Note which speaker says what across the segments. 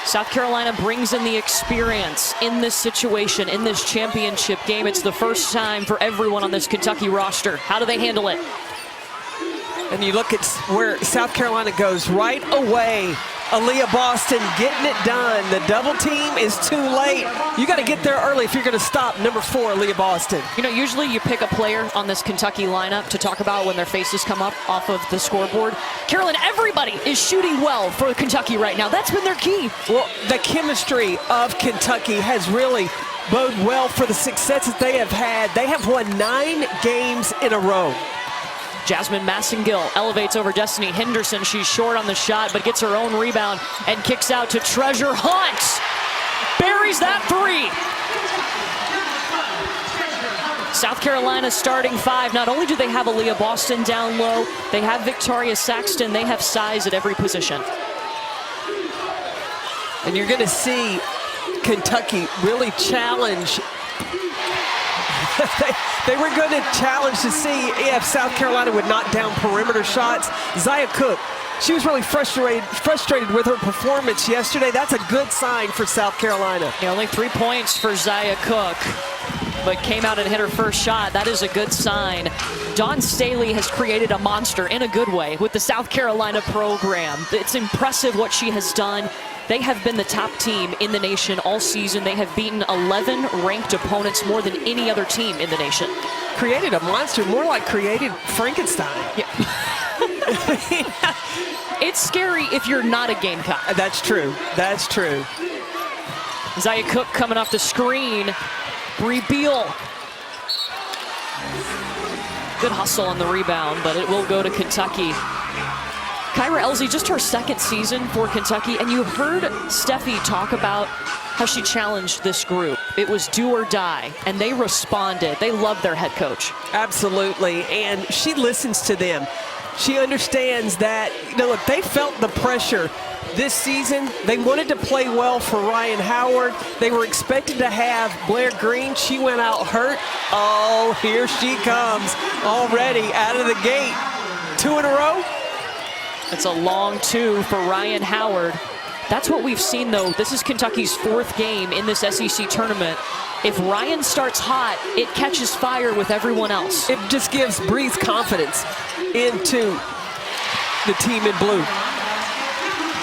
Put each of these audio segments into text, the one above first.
Speaker 1: South Carolina brings in the experience in this situation, in this championship game. It's the first time for everyone on this Kentucky roster. How do they handle it?
Speaker 2: And you look at where South Carolina goes right away. Aaliyah Boston getting it done. The double team is too late. You got to get there early if you're going to stop number 4, Aaliyah Boston.
Speaker 1: You know, usually you pick a player on this Kentucky lineup to talk about when their faces come up off of the scoreboard. Carolyn, everybody is shooting well for Kentucky right now. That's been their key.
Speaker 2: Well, the chemistry of Kentucky has really bode well for the success that they have had. They have won 9 games in a row.
Speaker 1: Jasmine Massengill elevates over Destiny Henderson. She's short on the shot, but gets her own rebound and kicks out to Treasure Hunt. Buries that 3. South Carolina starting 5. Not only do they have Aaliyah Boston down low, they have Victoria Saxton. They have size at every position.
Speaker 2: And you're going to see Kentucky really challenge. They were going to challenge to see if South Carolina would knock down perimeter shots. Zia Cook, she was really frustrated with her performance yesterday. That's a good sign for South Carolina.
Speaker 1: Yeah, only 3 points for Zia Cook, but came out and hit her first shot. That is a good sign. Dawn Staley has created a monster in a good way with the South Carolina program. It's impressive what she has done. They have been the top team in the nation all season. They have beaten 11 ranked opponents, more than any other team in the nation.
Speaker 2: Created a monster, more like created Frankenstein.
Speaker 1: Yeah. It's scary if you're not a Gamecock.
Speaker 2: That's true. That's true.
Speaker 1: Zia Cook coming off the screen. Bree Beal. Good hustle on the rebound, but it will go to Kentucky. Kyra Elzy, just her 2nd season for Kentucky, and you heard Steffi talk about how she challenged this group. It was do or die, and they responded. They love their head coach.
Speaker 2: Absolutely, and she listens to them. She understands that, you know, look, they felt the pressure this season. They wanted to play well for Ryan Howard. They were expected to have Blair Green. She went out hurt. Oh, here she comes already out of the gate. 2 in a row.
Speaker 1: It's a long 2 for Ryan Howard. That's what we've seen, though. This is Kentucky's 4th game in this SEC tournament. If Ryan starts hot, it catches fire with everyone else.
Speaker 2: It just gives Bree's confidence into the team in blue.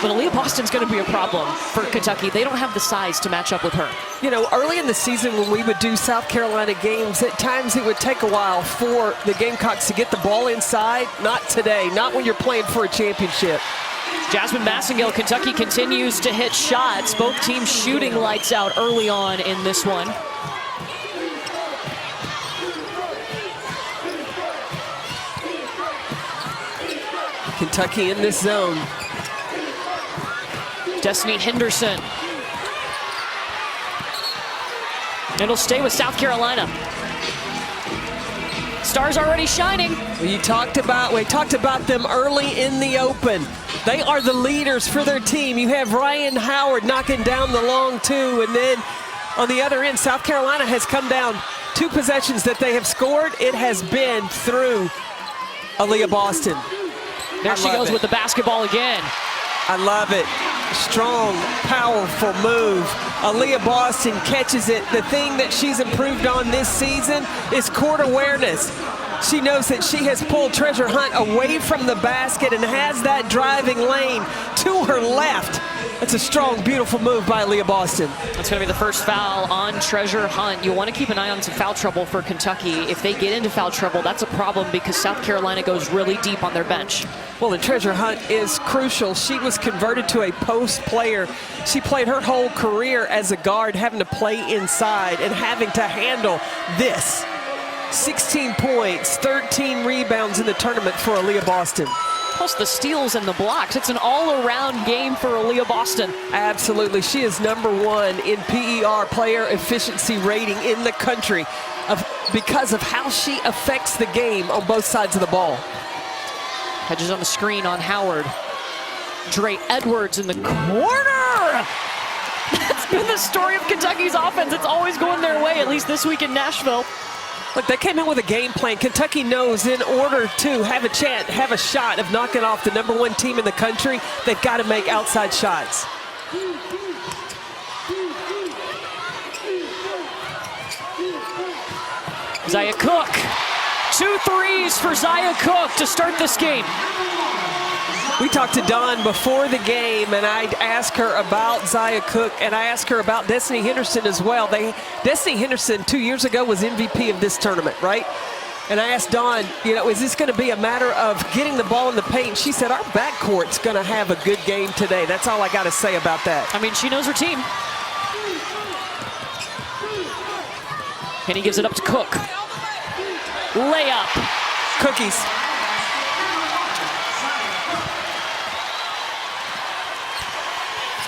Speaker 1: But Aaliyah Boston's going to be a problem for Kentucky. They don't have the size to match up with her.
Speaker 2: You know, early in the season when we would do South Carolina games, at times it would take a while for the Gamecocks to get the ball inside. Not today, not when you're playing for a championship.
Speaker 1: Jasmine Massengill, Kentucky continues to hit shots. Both teams shooting lights out early on in this one.
Speaker 2: Kentucky in this zone.
Speaker 1: Destiny Henderson. It'll stay with South Carolina. Stars already shining.
Speaker 2: We talked about them early in the open. They are the leaders for their team. You have Ryan Howard knocking down the long 2, and then on the other end, South Carolina has come down 2 possessions that they have scored. It has been through Aaliyah Boston.
Speaker 1: There she goes with the basketball again.
Speaker 2: I love it. Strong, powerful move. Aaliyah Boston catches it. The thing that she's improved on this season is court awareness. She knows that she has pulled Treasure Hunt away from the basket and has that driving lane to her left. That's a strong, beautiful move by Aaliyah Boston.
Speaker 1: That's going to be the first foul on Treasure Hunt. You want to keep an eye on some foul trouble for Kentucky. If they get into foul trouble, that's a problem because South Carolina goes really deep on their bench.
Speaker 2: Well, and Treasure Hunt is crucial. She was converted to a post player. She played her whole career as a guard, having to play inside and having to handle this. 16 points, 13 rebounds in the tournament for Aaliyah Boston.
Speaker 1: Plus the steals and the blocks. It's an all-around game for Aaliyah Boston.
Speaker 2: Absolutely. She is #1 in PER, player efficiency rating in the country because of how she affects the game on both sides of the ball.
Speaker 1: Hedges on the screen on Howard. Dre Edwards in the corner. That's been the story of Kentucky's offense. It's always going their way, at least this week in Nashville.
Speaker 2: Look, they came in with a game plan. Kentucky knows in order to have a chance, have a shot of knocking off the #1 team in the country, they've got to make outside shots.
Speaker 1: Zia Cooke. 2 threes for Zia Cooke to start this game.
Speaker 2: We talked to Dawn before the game, and I asked her about Zia Cooke, and I asked her about Destiny Henderson as well. Destiny Henderson 2 years ago was MVP of this tournament, right? And I asked Dawn, you know, is this going to be a matter of getting the ball in the paint? She said, our backcourt's going to have a good game today. That's all I got to say about that.
Speaker 1: I mean, she knows her team. And he gives it up to Cooke. Layup.
Speaker 2: Cookies.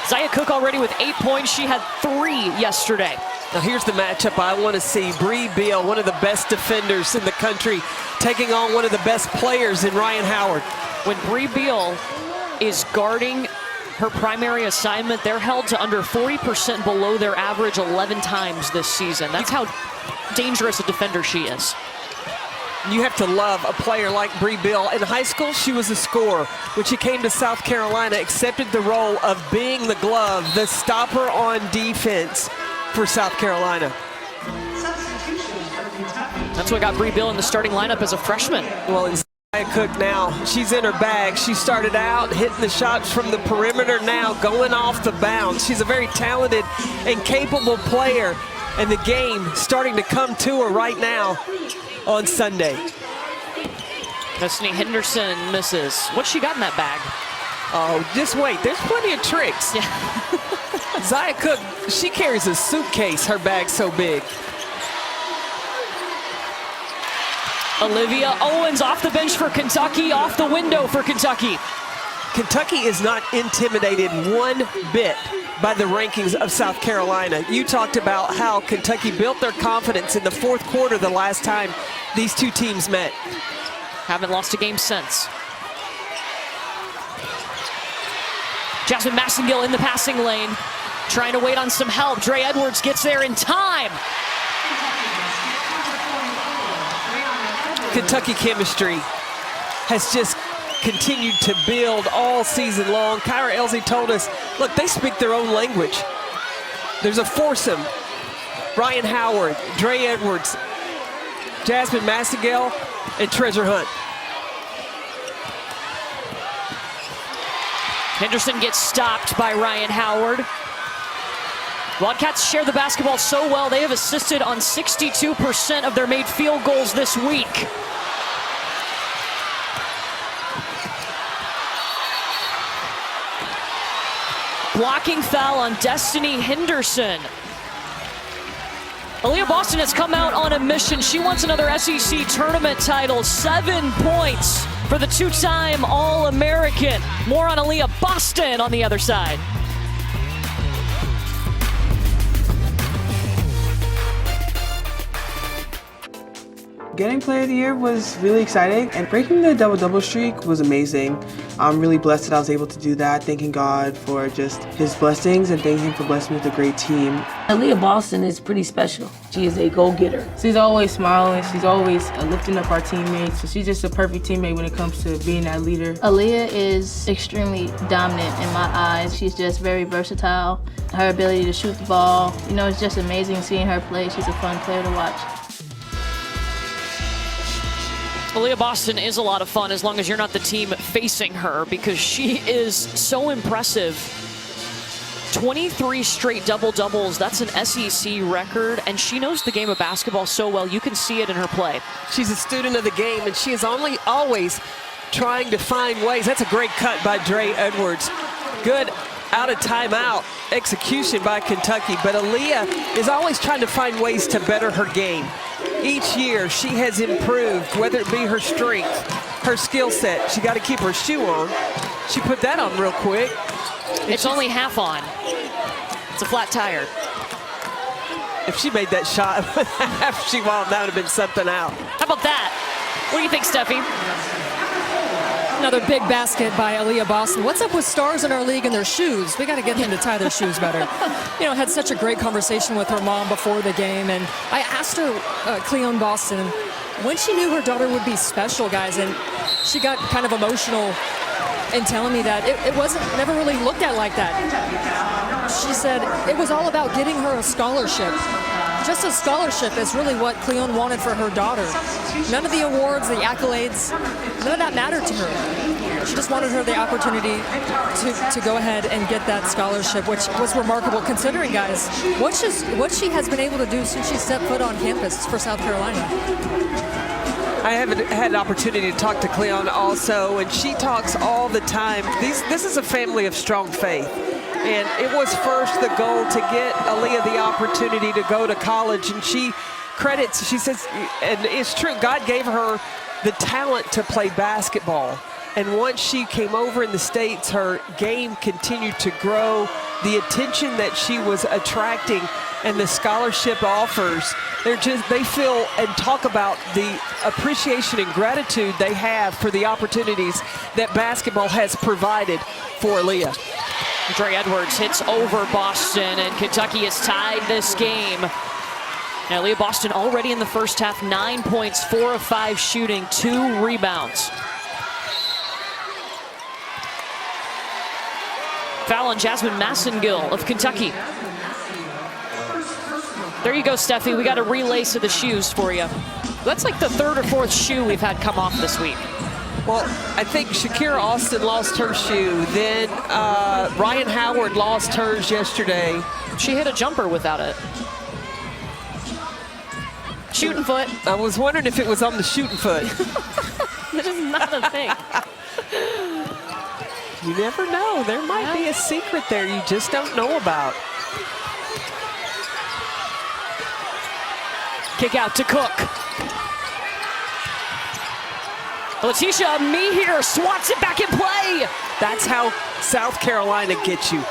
Speaker 1: Zia Cooke already with 8 points. She had 3 yesterday.
Speaker 2: Now here's the matchup I want to see. Bree Beal, one of the best defenders in the country, taking on one of the best players in Ryan Howard.
Speaker 1: When Bree Beal is guarding her primary assignment, they're held to under 40% below their average 11 times this season. That's how dangerous a defender she is.
Speaker 2: You have to love a player like Bree Beal. In high school, she was a scorer. When she came to South Carolina, accepted the role of being the glove, the stopper on defense for South Carolina.
Speaker 1: That's what got Bree Beal in the starting lineup as a freshman.
Speaker 2: Well, in Zia Cooke now, she's in her bag. She started out hitting the shots from the perimeter, now going off the bounce. She's a very talented and capable player, and the game starting to come to her right now on Sunday.
Speaker 1: Destiny Henderson misses. What's she got in that bag?
Speaker 2: Oh, just wait. There's plenty of tricks.
Speaker 1: Yeah.
Speaker 2: Zia Cooke, she carries a suitcase. Her bag's so big.
Speaker 1: Olivia Owens off the bench for Kentucky, off the window for Kentucky.
Speaker 2: Kentucky is not intimidated one bit by the rankings of South Carolina. You talked about how Kentucky built their confidence in the fourth quarter the last time these two teams met.
Speaker 1: Haven't lost a game since. Jasmine Massengill in the passing lane, trying to wait on some help. Dre Edwards gets there in time.
Speaker 2: Kentucky chemistry has just continued to build all season long. Kyra Elsie told us, look, they speak their own language. There's a foursome. Ryan Howard, Dre Edwards, Jasmine Massengill, and Treasure Hunt.
Speaker 1: Henderson gets stopped by Ryan Howard. Wildcats share the basketball so well, they have assisted on 62% of their made field goals this week. Blocking foul on Destiny Henderson. Aaliyah Boston has come out on a mission. She wants another SEC tournament title. 7 points for the two-time All-American. More on Aaliyah Boston on the other side.
Speaker 3: Getting Player of the Year was really exciting, and breaking the double-double streak was amazing. I'm really blessed that I was able to do that, thanking God for just His blessings and thanking Him for blessing me with a great team.
Speaker 4: Aaliyah Boston is pretty special. She is a go-getter.
Speaker 5: She's always smiling. She's always lifting up our teammates. So she's just a perfect teammate when it comes to being that leader.
Speaker 6: Aaliyah is extremely dominant in my eyes. She's just very versatile. Her ability to shoot the ball, you know, it's just amazing seeing her play. She's a fun player to watch.
Speaker 1: Aaliyah Boston is a lot of fun as long as you're not the team facing her, because she is so impressive. 23 straight double-doubles, that's an SEC record, and she knows the game of basketball so well. You can see it in her play.
Speaker 2: She's a student of the game, and she is always trying to find ways. That's a great cut by Dre Edwards. Good out of timeout execution by Kentucky, but Aaliyah is always trying to find ways to better her game. Each year she has improved, whether it be her strength, her skill set. She got to keep her shoe on. She put that on real quick.
Speaker 1: It's only half on. It's a flat tire.
Speaker 2: If she made that shot after she wound, that would have been something out.
Speaker 1: How about that? What do you think, Steffi?
Speaker 7: Another big basket by Aaliyah Boston. What's up with stars in our league and their shoes? We got to get them to tie their shoes better. You know, had such a great conversation with her mom before the game, and I asked her, Cleone Boston, when she knew her daughter would be special, guys, and she got kind of emotional in telling me that it wasn't never really looked at like that. She said it was all about getting her a scholarship. Just a scholarship is really what Cleone wanted for her daughter. None of the awards, the accolades, none of that mattered to her. She just wanted her the opportunity to go ahead and get that scholarship, which was remarkable considering, guys, what she has been able to do since she stepped foot on campus for South Carolina.
Speaker 2: I haven't had an opportunity to talk to Cleone also, and she talks all the time. This is a family of strong faith. And it was first the goal to get Aaliyah the opportunity to go to college, and she says, and it's true, God gave her the talent to play basketball. And once she came over in the States, her game continued to grow. The attention that she was attracting and the scholarship offers, they feel and talk about the appreciation and gratitude they have for the opportunities that basketball has provided for Aaliyah.
Speaker 1: Dre Edwards hits over Boston, and Kentucky has tied this game. Now, Aaliyah Boston already in the first half, 9 points, 4 of 5 shooting, 2 rebounds. Foul on Jasmine Massengill of Kentucky. There you go, Steffi. We got a relace of the shoes for you. That's like the 3rd or 4th shoe we've had come off this week.
Speaker 2: Well, I think Shakira Austin lost her shoe. Then Ryan Howard lost hers yesterday.
Speaker 1: She hit a jumper without it. Shooting foot.
Speaker 2: I was wondering if it was on the shooting foot.
Speaker 1: That is not a thing.
Speaker 2: You never know. There might be a secret there you just don't know about.
Speaker 1: Kick out to Cook. Letitia Mehier swats it back in play.
Speaker 2: That's how South Carolina gets you.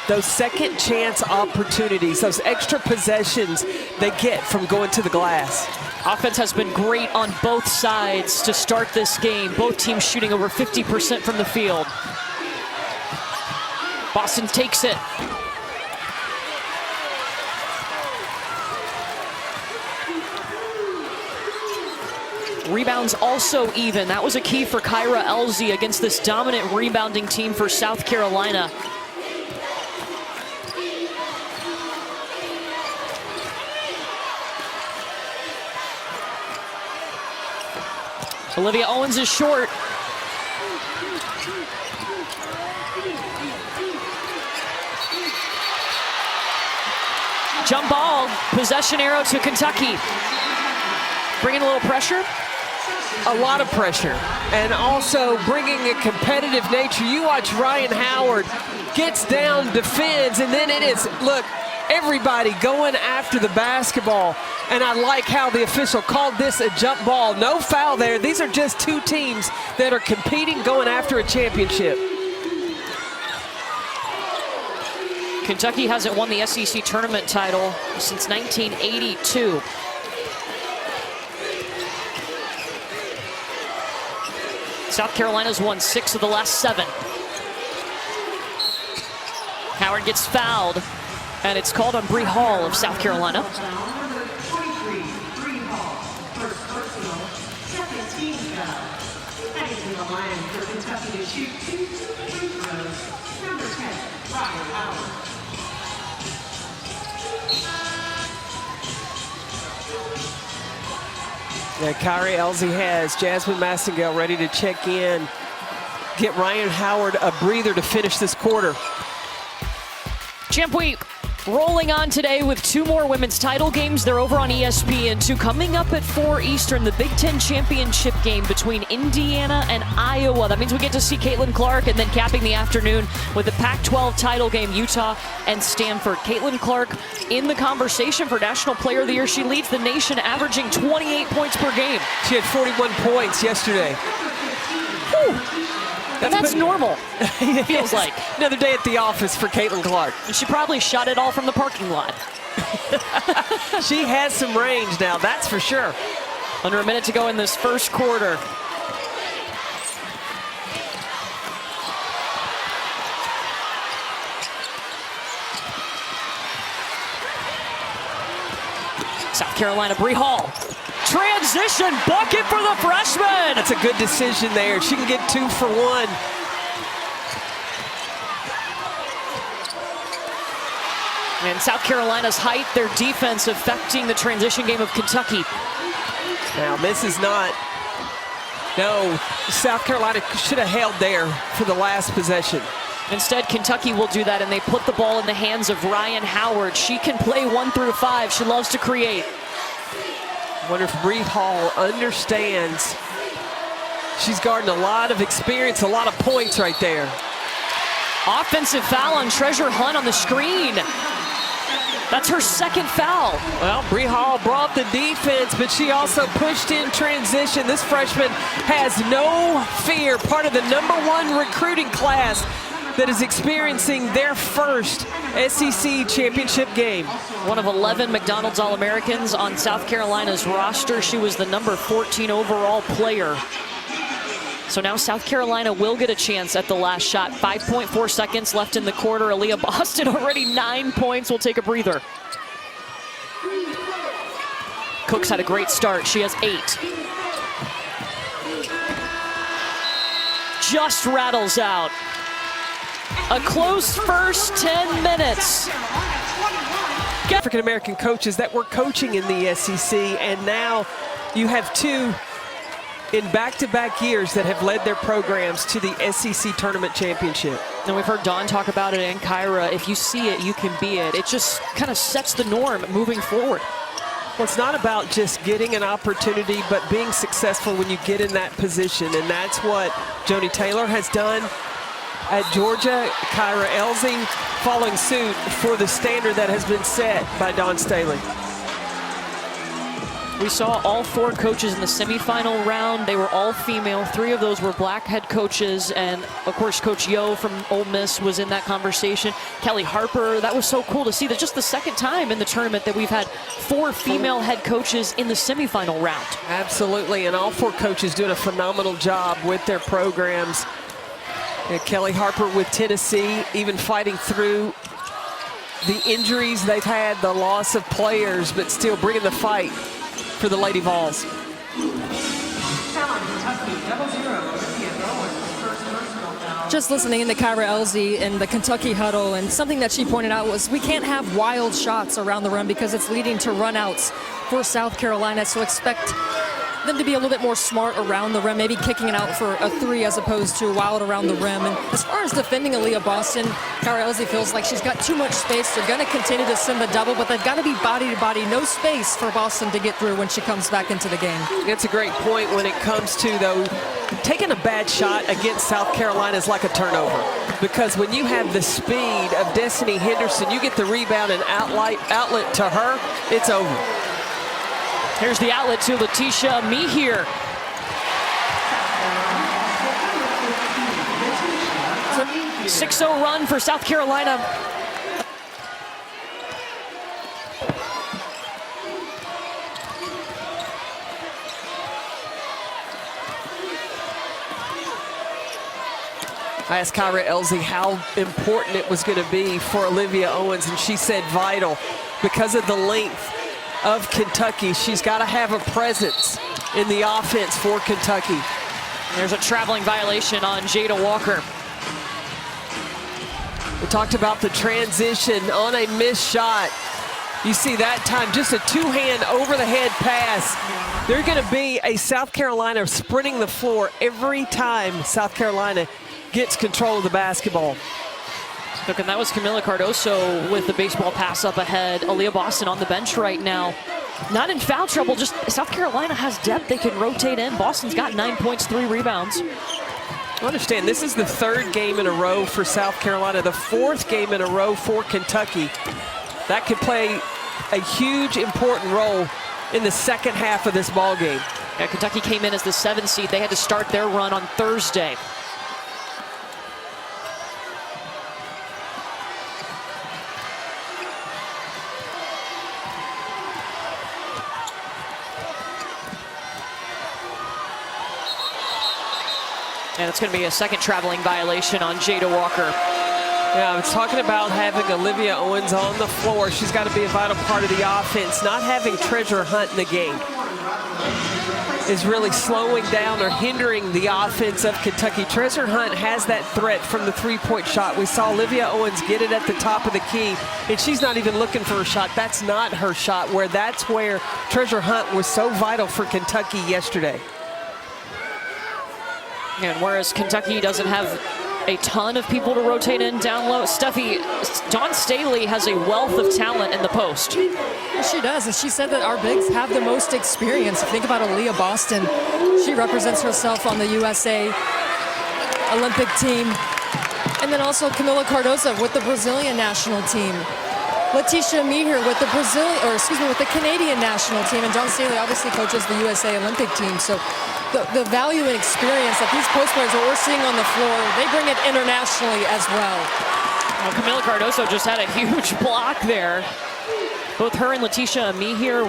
Speaker 2: Those second chance opportunities, those extra possessions they get from going to the glass.
Speaker 1: Offense has been great on both sides to start this game. Both teams shooting over 50% from the field. Boston takes it. Rebounds also even. That was a key for Kyra Elzy against this dominant rebounding team for South Carolina. Olivia Owens is short. Jump ball, possession arrow to Kentucky. Bringing a little pressure.
Speaker 2: A lot of pressure, and also bringing a competitive nature. You watch Ryan Howard gets down, defends, and then it is, look, everybody going after the basketball. And I like how the official called this a jump ball. No foul there. These are just two teams that are competing, going after a championship.
Speaker 1: Kentucky hasn't won the SEC tournament title since 1982. South Carolina's won 6 of the last 7. Howard gets fouled, and it's called on Bree Hall of South Carolina.
Speaker 2: Yeah, Kyrie Elzy has Jasmine Massengill ready to check in. Get Ryan Howard a breather to finish this quarter.
Speaker 1: Champ Week rolling on today with 2 more women's title games. They're over on ESPN2. Coming up at 4 Eastern, the Big Ten Championship game between Indiana and Iowa. That means we get to see Caitlin Clark, and then capping the afternoon with the Pac-12 title game, Utah and Stanford. Caitlin Clark in the conversation for National Player of the Year. She leads the nation, averaging 28 points per game.
Speaker 2: She had 41 points yesterday.
Speaker 1: Whew. That's normal, it feels like.
Speaker 2: Another day at the office for Caitlin Clark.
Speaker 1: And she probably shot it all from the parking lot.
Speaker 2: She has some range now, that's for sure.
Speaker 1: Under a minute to go in this first quarter. South Carolina. Bree Hall. Transition bucket for the freshman.
Speaker 2: That's a good decision there. She can get 2 for 1.
Speaker 1: And South Carolina's height, their defense affecting the transition game of Kentucky.
Speaker 2: Now, this is not, no, South Carolina should have held there for the last possession.
Speaker 1: Instead, Kentucky will do that, and they put the ball in the hands of Ryan Howard. She can play 1 through 5. She loves to create.
Speaker 2: I wonder if Bree Hall understands. She's guarding a lot of experience, a lot of points right there.
Speaker 1: Offensive foul on Treasure Hunt on the screen. That's her second foul.
Speaker 2: Well, Bree Hall brought the defense, but she also pushed in transition. This freshman has no fear, part of the #1 recruiting class that is experiencing their first SEC championship game.
Speaker 1: One of 11 McDonald's All-Americans on South Carolina's roster. She was the number 14 overall player. So now South Carolina will get a chance at the last shot. 5.4 seconds left in the quarter. Aaliyah Boston already 9 points. We'll take a breather. Cooks had a great start. She has 8. Just rattles out. A close first 10 minutes.
Speaker 2: African-American coaches that were coaching in the SEC, and now you have 2 in back-to-back years that have led their programs to the SEC Tournament Championship.
Speaker 1: And we've heard Dawn talk about it, and Kyra, if you see it, you can be it. It just kind of sets the norm moving forward.
Speaker 2: Well, it's not about just getting an opportunity, but being successful when you get in that position, and that's what Joni Taylor has done at Georgia. Kyra Elzy following suit for the standard that has been set by Dawn Staley.
Speaker 1: We saw all 4 coaches in the semifinal round. They were all female. 3 of those were black head coaches. And, of course, Coach Yo from Ole Miss was in that conversation. Kelly Harper, that was so cool to see. That just the second time in the tournament that we've had 4 female head coaches in the semifinal round.
Speaker 2: Absolutely, and all 4 coaches doing a phenomenal job with their programs. And Kelly Harper with Tennessee, even fighting through the injuries they've had, the loss of players, but still bringing the fight for the Lady Vols.
Speaker 7: Just listening to Kyra Elzy in the Kentucky huddle, and something that she pointed out was we can't have wild shots around the rim because it's leading to runouts for South Carolina, so expect them to be a little bit more smart around the rim, maybe kicking it out for a 3 as opposed to wild around the rim. And as far as defending Aaliyah Boston, Kyra Elzy feels like she's got too much space. They're going to continue to send the double, but they've got to be body to body, no space for Boston to get through when she comes back into the game.
Speaker 2: It's a great point when it comes to, though, taking a bad shot against South Carolina is like a turnover, because when you have the speed of Destiny Henderson, you get the rebound and outlet to her, it's over.
Speaker 1: Here's the outlet to Letitia Mihir. So 6-0 run for South Carolina.
Speaker 2: I asked Kyra Elzy how important it was going to be for Olivia Owens, and she said vital because of the length of Kentucky. She's got to have a presence in the offense for Kentucky.
Speaker 1: There's a traveling violation on Jada Walker.
Speaker 2: We talked about the transition on a missed shot. You see that time, just a 2-hand over-the-head pass. There's going to be a South Carolina sprinting the floor every time South Carolina gets control of the basketball.
Speaker 1: Look, and that was Camila Cardoso with the baseball pass up ahead. Aaliyah Boston on the bench right now. Not in foul trouble, just South Carolina has depth. They can rotate in. Boston's got 9 points, 3 rebounds.
Speaker 2: Understand, this is the 3rd game in a row for South Carolina, the 4th game in a row for Kentucky. That could play a huge, important role in the second half of this ball game.
Speaker 1: Yeah, Kentucky came in as the 7th seed. They had to start their run on Thursday. And it's going to be a second traveling violation on Jada Walker.
Speaker 2: Yeah, I was talking about having Olivia Owens on the floor. She's got to be a vital part of the offense. Not having Treasure Hunt in the game is really slowing down or hindering the offense of Kentucky. Treasure Hunt has that threat from the three-point shot. We saw Olivia Owens get it at the top of the key, and she's not even looking for a shot. That's not her shot, that's where Treasure Hunt was so vital for Kentucky yesterday.
Speaker 1: And whereas Kentucky doesn't have a ton of people to rotate in down low, Dawn Staley has a wealth of talent in the post.
Speaker 7: Well, she does, and she said that our bigs have the most experience. If you think about Aaliyah Boston, she represents herself on the USA Olympic team. And then also Camila Cardoso with the Brazilian national team. Letitia Meaher with the with the Canadian national team. And Dawn Staley obviously coaches the USA Olympic team. So the value and experience that these post players that we're seeing on the floor, they bring it internationally as well.
Speaker 1: Well, Camila Cardoso just had a huge block there. Both her and Letitia Meaher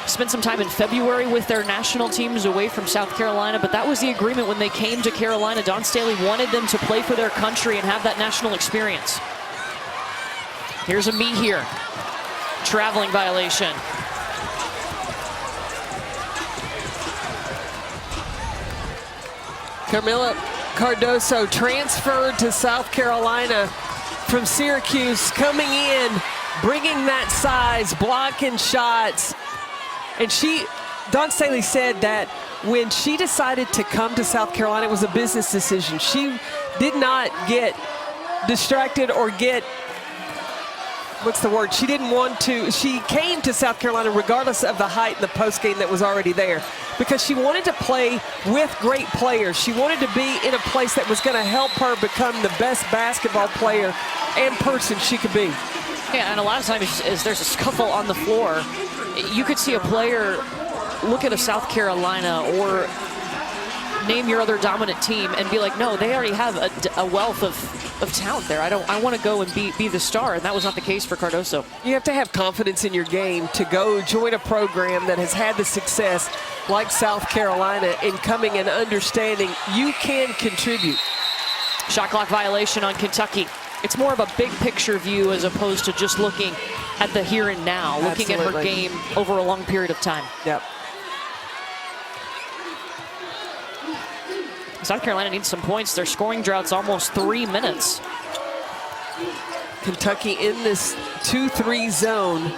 Speaker 1: spent some time in February with their national teams away from South Carolina, but that was the agreement when they came to Carolina. Dawn Staley wanted them to play for their country and have that national experience. Here's a Meaher. Traveling violation.
Speaker 2: Camila Cardoso transferred to South Carolina from Syracuse, coming in, bringing that size, blocking shots. And Dawn Staley said that when she decided to come to South Carolina, it was a business decision. She did not get distracted or get, she didn't want to. She came to South Carolina regardless of the height and the post game that was already there, because she wanted to play with great players. She wanted to be in a place that was going to help her become the best basketball player and person she could be.
Speaker 1: Yeah, and a lot of times as there's a scuffle on the floor, you could see a player look at a South Carolina or name your other dominant team and be like, no, they already have a wealth of talent there. I want to go and be the star, and that was not the case for Cardoso.
Speaker 2: You have to have confidence in your game to go join a program that has had the success like South Carolina in coming and understanding you can contribute.
Speaker 1: Shot clock violation on Kentucky. It's more of a big picture view as opposed to just looking at the here and now, looking at her game over a long period of time.
Speaker 2: Yep.
Speaker 1: South Carolina needs some points. Their scoring drought's almost 3 minutes.
Speaker 2: Kentucky in this 2-3 zone.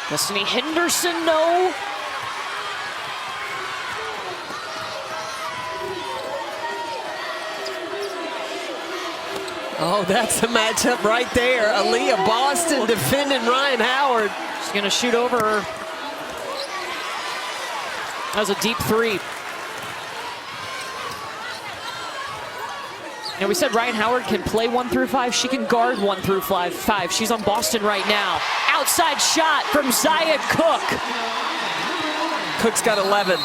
Speaker 1: Destiny Henderson, no.
Speaker 2: Oh, that's the matchup right there. Aaliyah Boston defending Ryan Howard.
Speaker 1: She's gonna shoot over her. That was a deep three. Now, we said Ryan Howard can play 1 through 5. She can guard 1 through 5. She's on Boston right now. Outside shot from Zia Cooke.
Speaker 2: Cook's got 11.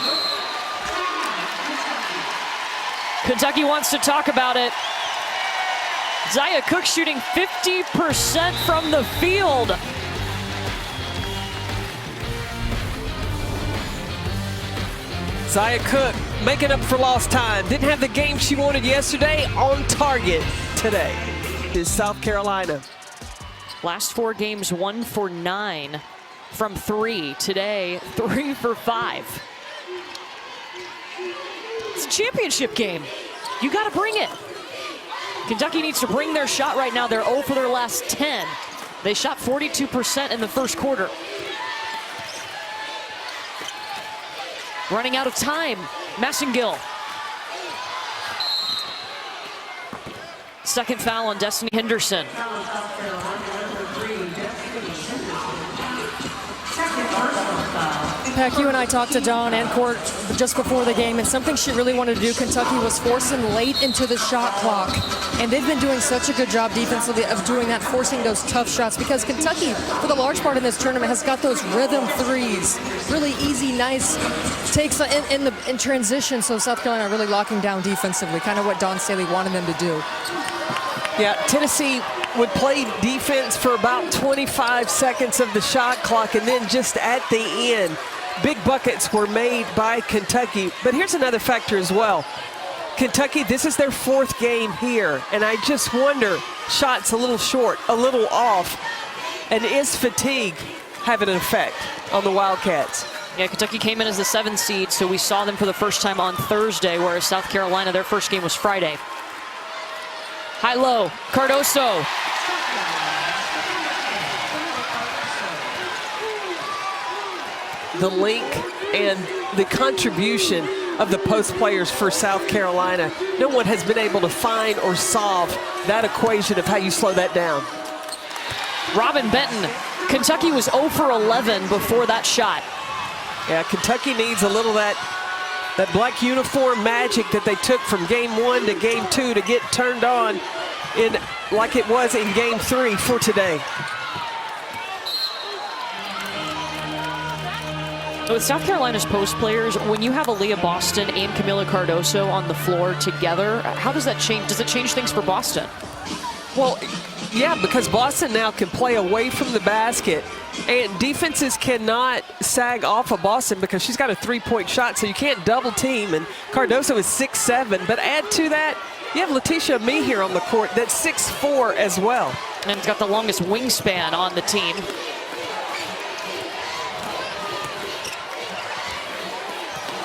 Speaker 1: Kentucky wants to talk about it. Zia Cooke shooting 50% from the field.
Speaker 2: Zia Cooke making up for lost time. Didn't have the game she wanted yesterday, on target today is South Carolina.
Speaker 1: Last 4 games, 1 for 9 from 3. Today, 3 for 5. It's a championship game. You got to bring it. Kentucky needs to bring their shot right now. They're 0 for their last 10. They shot 42% in the first quarter. Running out of time, Massengill. Second foul on Destiny Henderson.
Speaker 7: Peck, you and I talked to Dawn and Court just before the game, and something she really wanted to do, Kentucky, was force them late into the shot clock. And they've been doing such a good job defensively of doing that, forcing those tough shots, because Kentucky, for the large part in this tournament, has got those rhythm threes. Really easy, nice takes in transition, so South Carolina really locking down defensively, kind of what Dawn Staley wanted them to do.
Speaker 2: Yeah, Tennessee would play defense for about 25 seconds of the shot clock, and then just at the end, big buckets were made by Kentucky. But here's another factor as well. Kentucky, this is their 4th game here, and I just wonder, shots a little short, a little off, and is fatigue having an effect on the Wildcats?
Speaker 1: Yeah, Kentucky came in as the 7th seed, so we saw them for the first time on Thursday, whereas South Carolina, their first game was Friday. High-low, Cardoso.
Speaker 2: The link and the contribution of the post players for South Carolina. No one has been able to find or solve that equation of how you slow that down.
Speaker 1: Robin Benton. Kentucky was 0 for 11 before that shot.
Speaker 2: Yeah, Kentucky needs a little of that black uniform magic that they took from game 1 to game 2 to get turned on in like it was in game 3 for today.
Speaker 1: With South Carolina's post players, when you have Aaliyah Boston and Camila Cardoso on the floor together, how does that change? Does it change things for Boston?
Speaker 2: Well, yeah, because Boston now can play away from the basket, and defenses cannot sag off of Boston because she's got a 3-point shot, so you can't double team, and Cardoso is 6'7", but add to that, you have Letitia Mee here on the court that's 6'4" as well.
Speaker 1: And it's got the longest wingspan on the team.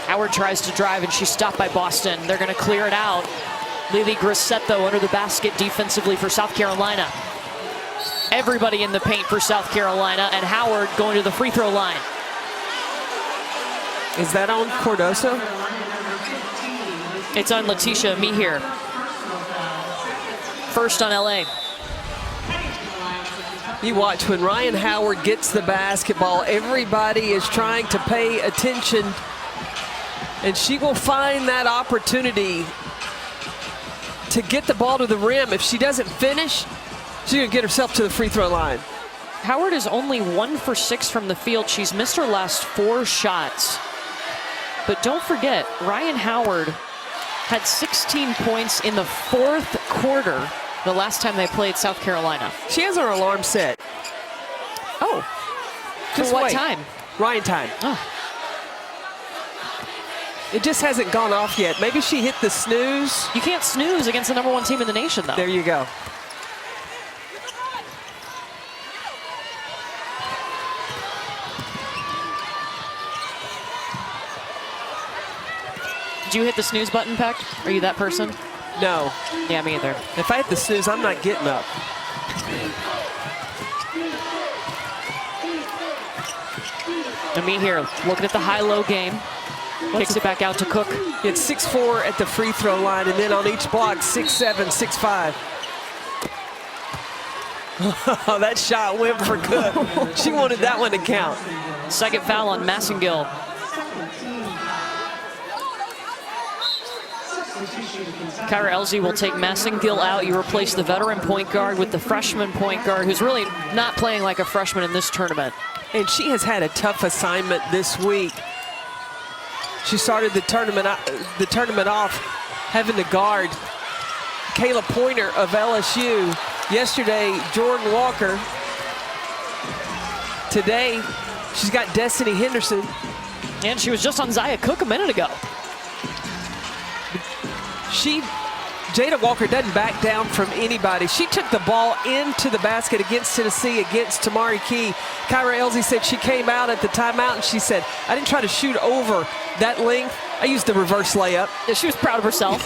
Speaker 1: Howard tries to drive, and she's stopped by Boston. They're going to clear it out. Lily Grosseto under the basket defensively for South Carolina. Everybody in the paint for South Carolina, and Howard going to the free throw line.
Speaker 2: Is that on Cardoso?
Speaker 1: It's on Letitia Mee here. First on LA.
Speaker 2: You watch when Ryan Howard gets the basketball, everybody is trying to pay attention, and she will find that opportunity to get the ball to the rim. If she doesn't finish, she's going to get herself to the free throw line.
Speaker 1: Howard is only 1 for 6 from the field. She's missed her last 4 shots. But don't forget, Ryan Howard had 16 points in the 4th quarter the last time they played South Carolina.
Speaker 2: She has her alarm set.
Speaker 1: Oh,
Speaker 2: Just
Speaker 1: for what
Speaker 2: wait.
Speaker 1: time?
Speaker 2: Ryan time.
Speaker 1: Oh.
Speaker 2: It just hasn't gone off yet. Maybe she hit the snooze.
Speaker 1: You can't snooze against the #1 team in the nation, though.
Speaker 2: There you go.
Speaker 1: Did you hit the snooze button, Peck? Are you that person?
Speaker 2: No.
Speaker 1: Yeah, me either.
Speaker 2: If I hit the snooze, I'm not getting up.
Speaker 1: And me here, looking at the high-low game. Kicks it back out to Cook.
Speaker 2: It's 6'4" at the free throw line, and then on each block, 6'7", 6'5". Oh, that shot went for Cook. She wanted that one to count.
Speaker 1: Second foul on Massengill. Kyra Elzy will take Massengill out. You replace the veteran point guard with the freshman point guard, who's really not playing like a freshman in this tournament.
Speaker 2: And she has had a tough assignment this week. She started the tournament off having to guard Kayla Pointer of LSU. Yesterday, Jordan Walker. Today, she's got Destiny Henderson.
Speaker 1: And she was just on Zia Cook a minute ago.
Speaker 2: Jada Walker doesn't back down from anybody. She took the ball into the basket against Tennessee, against Tamari Key. Kyra Elzy said she came out at the timeout and she said, I didn't try to shoot over that length. I used the reverse layup.
Speaker 1: Yeah, she was proud of herself.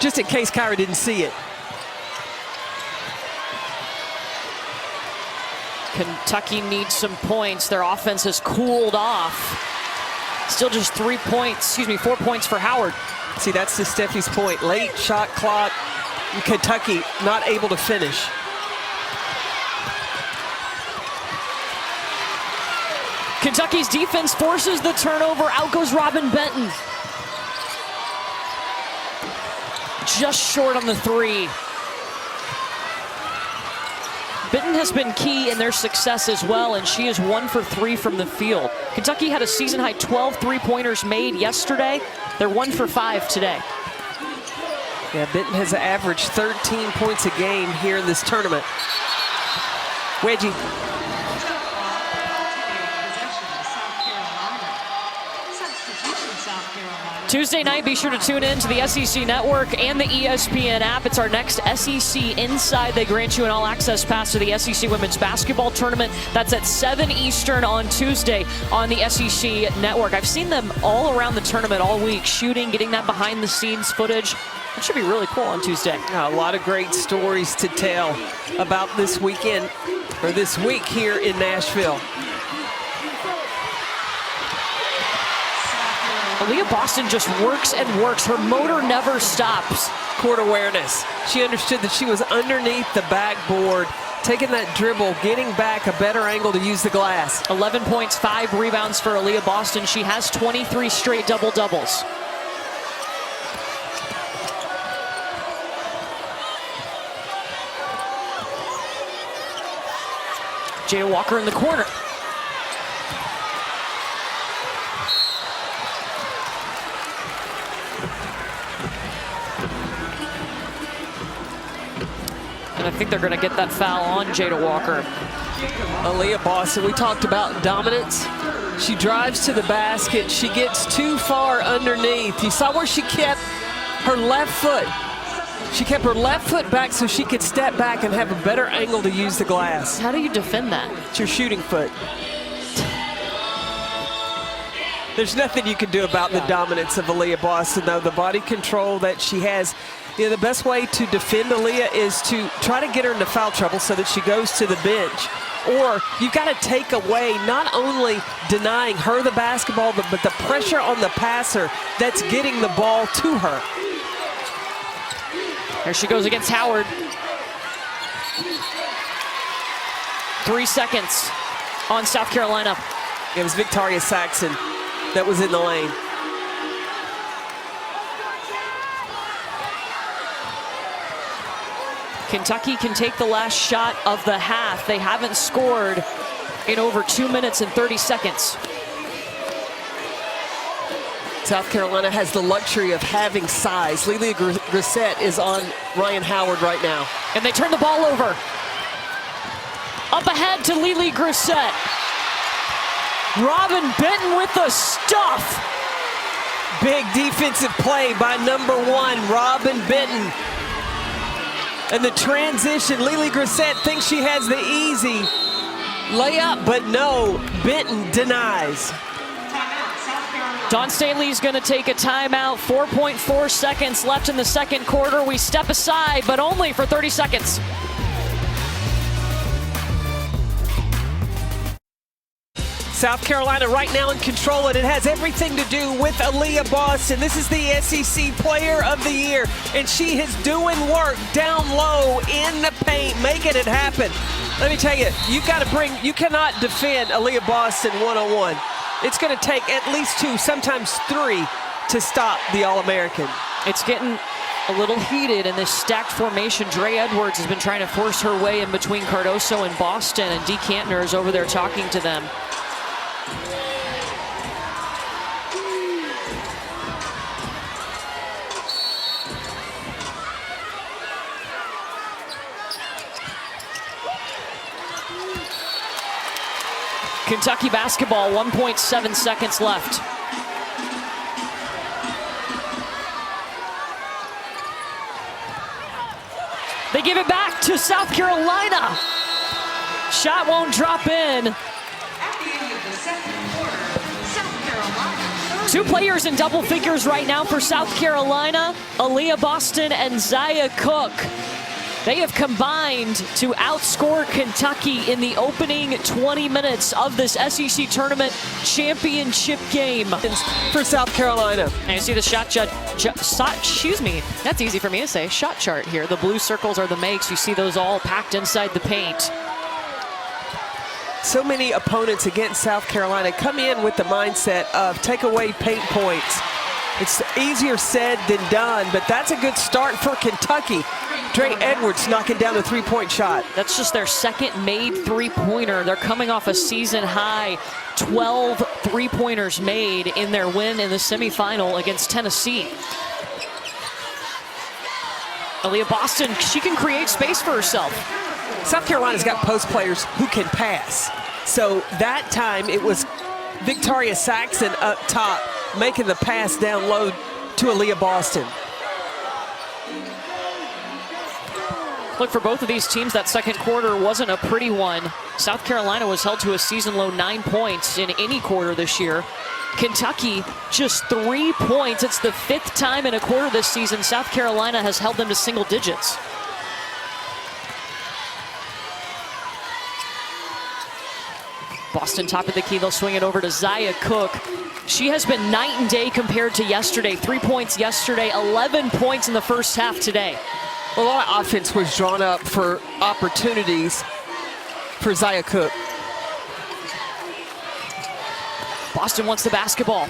Speaker 2: Just in case Kyra didn't see it.
Speaker 1: Kentucky needs some points. Their offense has cooled off. Still just 4 points for Howard.
Speaker 2: See, that's to Steffi's point. Late shot clock. Kentucky not able to finish.
Speaker 1: Kentucky's defense forces the turnover. Out goes Robin Benton. Just short on the 3. Benton has been key in their success as well, and she is 1 for 3 from the field. Kentucky had a season-high 12 three-pointers made yesterday. They're 1 for 5 today.
Speaker 2: Yeah, Benton has averaged 13 points a game here in this tournament. Wedgie.
Speaker 8: Substitution, South Carolina.
Speaker 1: Tuesday night, be sure to tune in to the SEC Network and the ESPN app. It's our next SEC Inside. They grant you an all-access pass to the SEC Women's Basketball Tournament. That's at 7 Eastern on Tuesday on the SEC Network. I've seen them all around the tournament all week, shooting, getting that behind-the-scenes footage. It should be really cool on Tuesday.
Speaker 2: Yeah, a lot of great stories to tell about this weekend, or this week here in Nashville.
Speaker 1: Aaliyah Boston just works and works. Her motor never stops.
Speaker 2: Court awareness. She understood that she was underneath the backboard, taking that dribble, getting back a better angle to use the glass.
Speaker 1: 11 points, 5 rebounds for Aaliyah Boston. She has 23 straight double-doubles. Jada Walker in the corner. And I think they're going to get that foul on Jada Walker.
Speaker 2: Aaliyah Boston, we talked about dominance. She drives to the basket. She gets too far underneath. You saw where she kept her left foot. She kept her left foot back so she could step back and have a better angle to use the glass.
Speaker 1: How do you defend that?
Speaker 2: It's your shooting foot. There's nothing you can do about the dominance of Aaliyah Boston, though. The body control that she has. You know, the best way to defend Aaliyah is to try to get her into foul trouble so that she goes to the bench. Or you've got to take away not only denying her the basketball, but the pressure on the passer that's getting the ball to her.
Speaker 1: There she goes against Howard. 3 seconds on South Carolina.
Speaker 2: It was Victoria Saxon that was in the lane.
Speaker 1: Kentucky can take the last shot of the half. They haven't scored in over 2 minutes and 30 seconds.
Speaker 2: South Carolina has the luxury of having size. Lelia Grissett is on Ryan Howard right now.
Speaker 1: And they turn the ball over. Up ahead to Lelia Grissett. Robin Benton with the stuff.
Speaker 2: Big defensive play by #1, Robin Benton. And the transition, Lelia Grissett thinks she has the easy layup, but no, Benton denies.
Speaker 1: Dawn Staley's going to take a timeout. 4.4 seconds left in the second quarter. We step aside, but only for 30 seconds.
Speaker 2: South Carolina right now in control, and it has everything to do with Aaliyah Boston. This is the SEC Player of the Year, and she is doing work down low in the paint, making it happen. Let me tell you, you cannot defend Aaliyah Boston one-on-one. It's going to take at least 2, sometimes 3 to stop the All-American.
Speaker 1: It's getting a little heated in this stacked formation. Dre Edwards has been trying to force her way in between Cardoso and Boston, and Dee Cantner is over there talking to them. Kentucky basketball, 1.7 seconds left. They give it back to South Carolina. Shot won't drop in. Two players in double figures right now for South Carolina, Aaliyah Boston and Zia Cook. They have combined to outscore Kentucky in the opening 20 minutes of this SEC Tournament championship game.
Speaker 2: For South Carolina.
Speaker 1: And you see the that's easy for me to say, shot chart here. The blue circles are the makes. You see those all packed inside the paint.
Speaker 2: So many opponents against South Carolina come in with the mindset of take away paint points. It's easier said than done, but that's a good start for Kentucky. Dre Edwards knocking down the three-point shot.
Speaker 1: That's just their second made three-pointer. They're coming off a season high 12 three-pointers made in their win in the semifinal against Tennessee. Aaliyah Boston, she can create space for herself.
Speaker 2: South Carolina's got post players who can pass. So that time it was Victoria Saxon up top making the pass down low to Aaliyah Boston.
Speaker 1: Look, for both of these teams, that second quarter wasn't a pretty one. South Carolina was held to a season-low 9 points in any quarter this year. Kentucky, just 3 points. It's the 5th time in a quarter this season South Carolina has held them to single digits. Boston top of the key, they'll swing it over to Zia Cook. She has been night and day compared to yesterday. 3 points yesterday, 11 points in the first half today.
Speaker 2: A lot of offense was drawn up for opportunities for Zia Cook.
Speaker 1: Boston wants the basketball.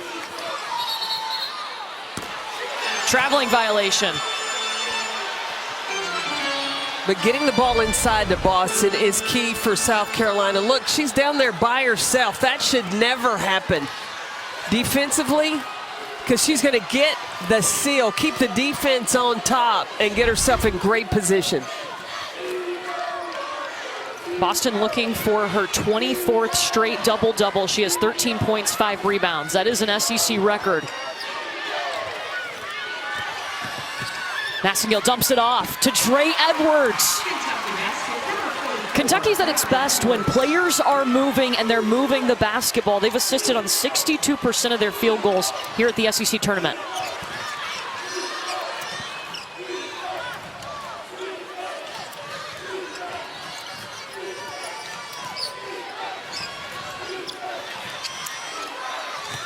Speaker 1: Traveling violation.
Speaker 2: But getting the ball inside to Boston is key for South Carolina. Look, she's down there by herself. That should never happen. Defensively, because she's going to get the seal, keep the defense on top, and get herself in great position.
Speaker 1: Boston looking for her 24th straight double-double. She has 13 points, 5 rebounds. That is an SEC record. Massengill dumps it off to Dre Edwards. Kentucky's at its best when players are moving and they're moving the basketball. They've assisted on 62% of their field goals here at the SEC tournament.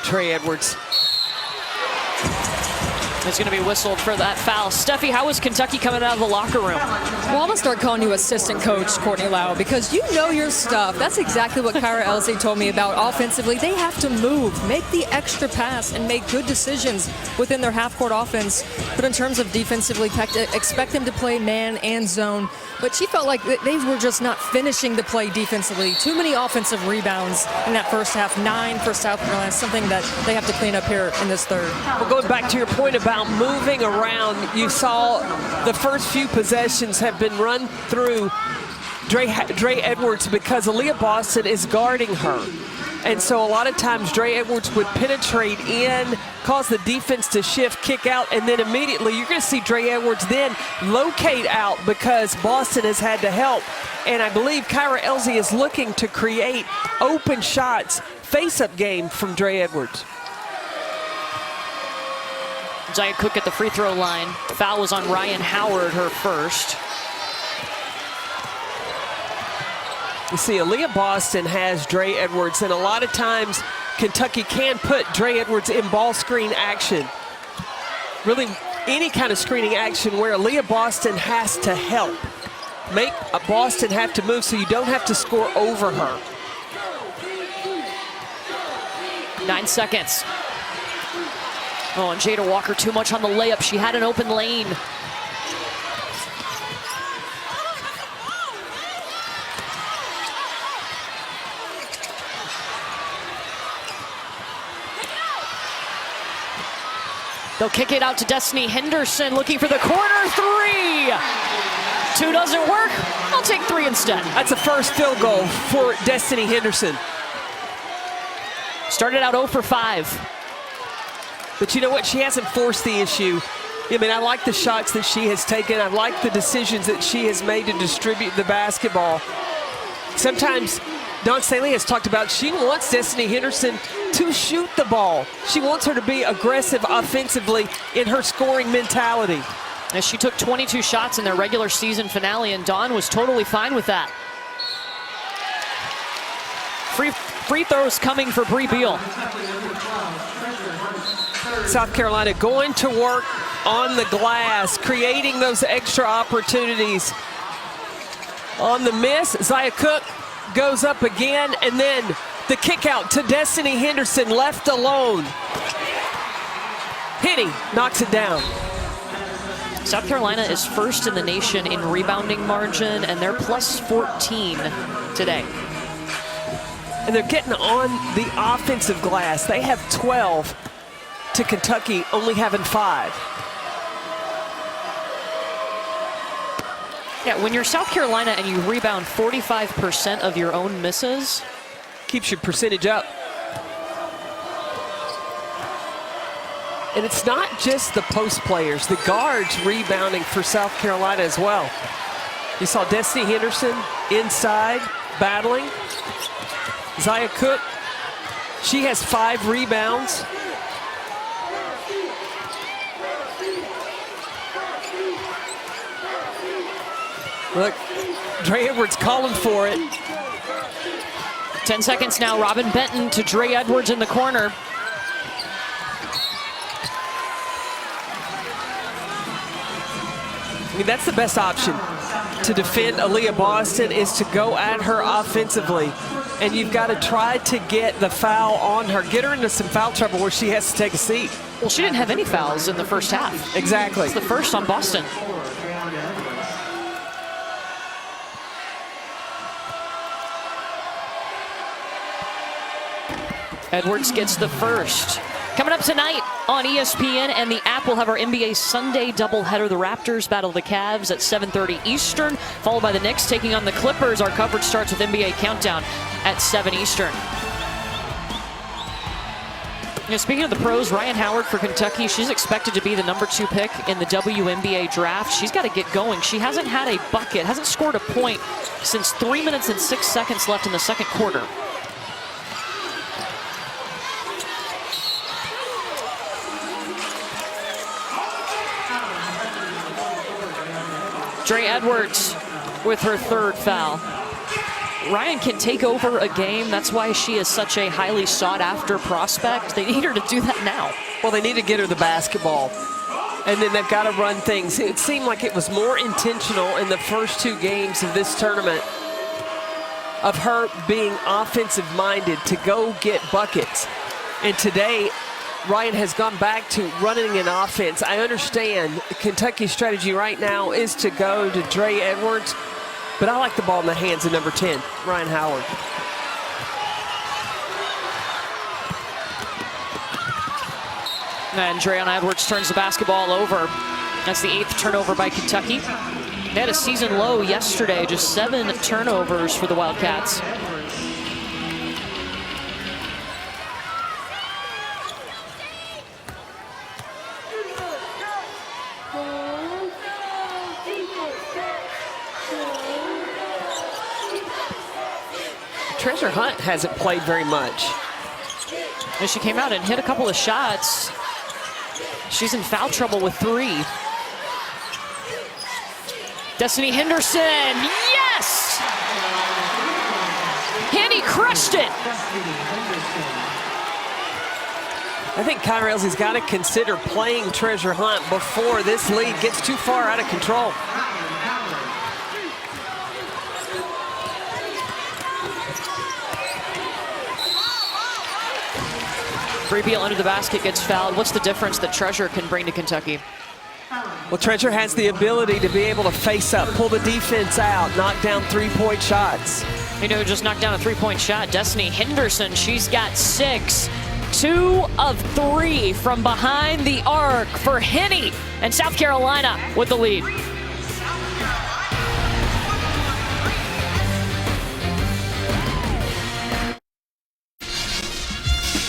Speaker 2: Trey Edwards.
Speaker 1: It's going to be whistled for that foul. Steffi, how is Kentucky coming out of the locker room?
Speaker 7: Well, I'm going to start calling you assistant coach, Courtney Lau, because you know your stuff. That's exactly what Kyra Elsie told me about offensively. They have to move, make the extra pass, and make good decisions within their half-court offense. But in terms of defensively, expect them to play man and zone. But she felt like they were just not finishing the play defensively. Too many offensive rebounds in that first half. 9 for South Carolina, something that they have to clean up here in this third.
Speaker 2: Well, going back to your point about moving around, you saw the first few possessions have been run through Dre Edwards because Aaliyah Boston is guarding her. And so a lot of times Dre Edwards would penetrate in, cause the defense to shift, kick out, and then immediately you're going to see Dre Edwards then locate out because Boston has had to help. And I believe Kyra Elsie is looking to create open shots, face-up game from Dre Edwards.
Speaker 1: Zia Cook at the free throw line. Foul was on Ryan Howard, her first.
Speaker 2: You see, Aaliyah Boston has Dre Edwards, and a lot of times Kentucky can put Dre Edwards in ball screen action. Really, any kind of screening action where Aaliyah Boston has to help. Make Boston have to move so you don't have to score over her.
Speaker 1: 9 seconds. Oh, and Jada Walker too much on the layup. She had an open lane. They'll kick it out to Destiny Henderson, looking for the corner 3. 2 doesn't work. I'll take 3 instead.
Speaker 2: That's a first field goal for Destiny Henderson.
Speaker 1: Started out 0 for 5.
Speaker 2: But you know what? She hasn't forced the issue. I mean, I like the shots that she has taken. I like the decisions that she has made to distribute the basketball. Sometimes Dawn Staley has talked about she wants Destiny Henderson to shoot the ball. She wants her to be aggressive offensively in her scoring mentality.
Speaker 1: As she took 22 shots in their regular season finale, and Dawn was totally fine with that. Free throws coming for Bree Beal.
Speaker 2: South Carolina going to work on the glass, creating those extra opportunities. On the miss, Zia Cook goes up again, and then the kick out to Destiny Henderson, left alone. Henny knocks it down.
Speaker 1: South Carolina is first in the nation in rebounding margin, and they're plus 14 today.
Speaker 2: And they're getting on the offensive glass. They have 12 to Kentucky only having 5.
Speaker 1: Yeah, when you're South Carolina and you rebound 45% of your own misses,
Speaker 2: keeps your percentage up. And it's not just the post players, the guards rebounding for South Carolina as well. You saw Destiny Henderson inside battling. Zia Cook, she has 5 rebounds. Look, Dre Edwards calling for it.
Speaker 1: 10 seconds now, Robin Benton to Dre Edwards in the corner.
Speaker 2: I mean, that's the best option to defend Aaliyah Boston, is to go at her offensively. And you've got to try to get the foul on her, get her into some foul trouble where she has to take a seat.
Speaker 1: Well, she didn't have any fouls in the first half.
Speaker 2: Exactly.
Speaker 1: It's the first on Boston. Edwards gets the first. Coming up tonight on ESPN and the app, we'll have our NBA Sunday doubleheader. The Raptors battle the Cavs at 7:30 Eastern, followed by the Knicks taking on the Clippers. Our coverage starts with NBA Countdown at 7 Eastern. Speaking of the pros, Ryan Howard for Kentucky, she's expected to be the #2 pick in the WNBA draft. She's got to get going. She hasn't had a bucket, hasn't scored a point since 3 minutes and 6 seconds left in the second quarter. Dre Edwards with her 3rd foul. Ryan can take over a game. That's why she is such a highly sought-after prospect. They need her to do that now.
Speaker 2: Well, they need to get her the basketball. And then they've got to run things. It seemed like it was more intentional in the first 2 games of this tournament of her being offensive-minded to go get buckets. And today, Ryan has gone back to running an offense. I understand Kentucky's strategy right now is to go to Dre Edwards, but I like the ball in the hands of number 10, Ryan Howard.
Speaker 1: And Dre'Yon Edwards turns the basketball over. That's the 8th turnover by Kentucky. They had a season low yesterday, just 7 turnovers for the Wildcats.
Speaker 2: Treasure Hunt hasn't played very much.
Speaker 1: And she came out and hit a couple of shots. She's in foul trouble with 3. Destiny Henderson, yes! Henny crushed it.
Speaker 2: I think Kyra Elsie's got to consider playing Treasure Hunt before this lead gets too far out of control.
Speaker 1: Bree Beal under the basket gets fouled. What's the difference that Treasure can bring to Kentucky?
Speaker 2: Well, Treasure has the ability to be able to face up, pull the defense out, knock down 3-point shots.
Speaker 1: You know, just knocked down a 3-point shot. Destiny Henderson, she's got 6. 2 of 3 from behind the arc for Henny, and South Carolina with the lead.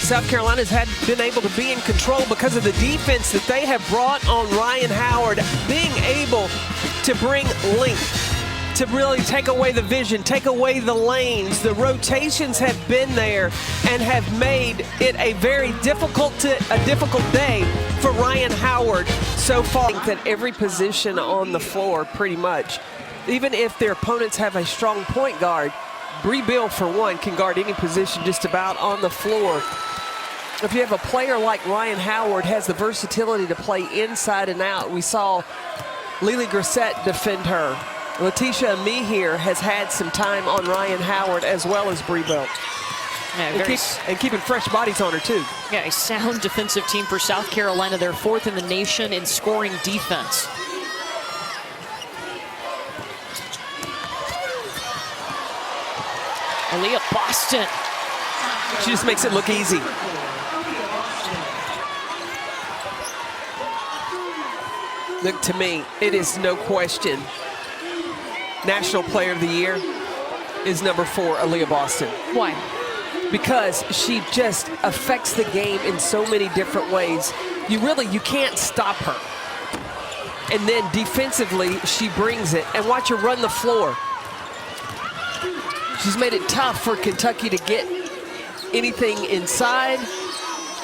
Speaker 2: South Carolina's been able to be in control because of the defense that they have brought on Ryan Howard, being able to bring length, to really take away the vision, take away the lanes. The rotations have been there and have made it a very difficult day for Ryan Howard so far. I think that every position on the floor, pretty much, even if their opponents have a strong point guard, Bree Beal, for one, can guard any position just about on the floor. If you have a player like Ryan Howard, has the versatility to play inside and out. We saw Lily Grissett defend her. Letitia Amihir has had some time on Ryan Howard as well as Bree Beal.
Speaker 1: Yeah,
Speaker 2: and keeping fresh bodies on her, too.
Speaker 1: Yeah, a sound defensive team for South Carolina. They're 4th in the nation in scoring defense. Aaliyah Boston.
Speaker 2: She just makes it look easy. Look, to me, it is no question. National Player of the Year is number 4, Aaliyah Boston.
Speaker 1: Why?
Speaker 2: Because she just affects the game in so many different ways. You can't stop her. And then defensively, she brings it. And watch her run the floor. She's made it tough for Kentucky to get anything inside.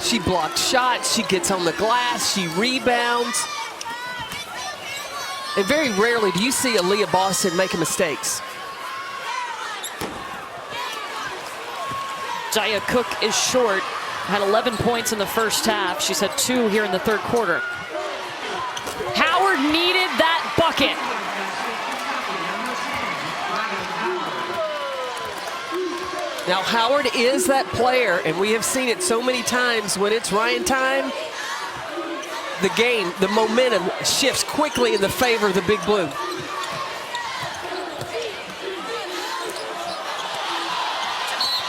Speaker 2: She blocks shots, she gets on the glass, she rebounds. And very rarely do you see Aaliyah Boston making mistakes.
Speaker 1: Zia Cook is short, had 11 points in the first half. She's had 2 here in the third quarter. Howard needed that bucket.
Speaker 2: Now Howard is that player, and we have seen it so many times when it's Ryan time, the game, the momentum shifts quickly in the favor of the Big Blue.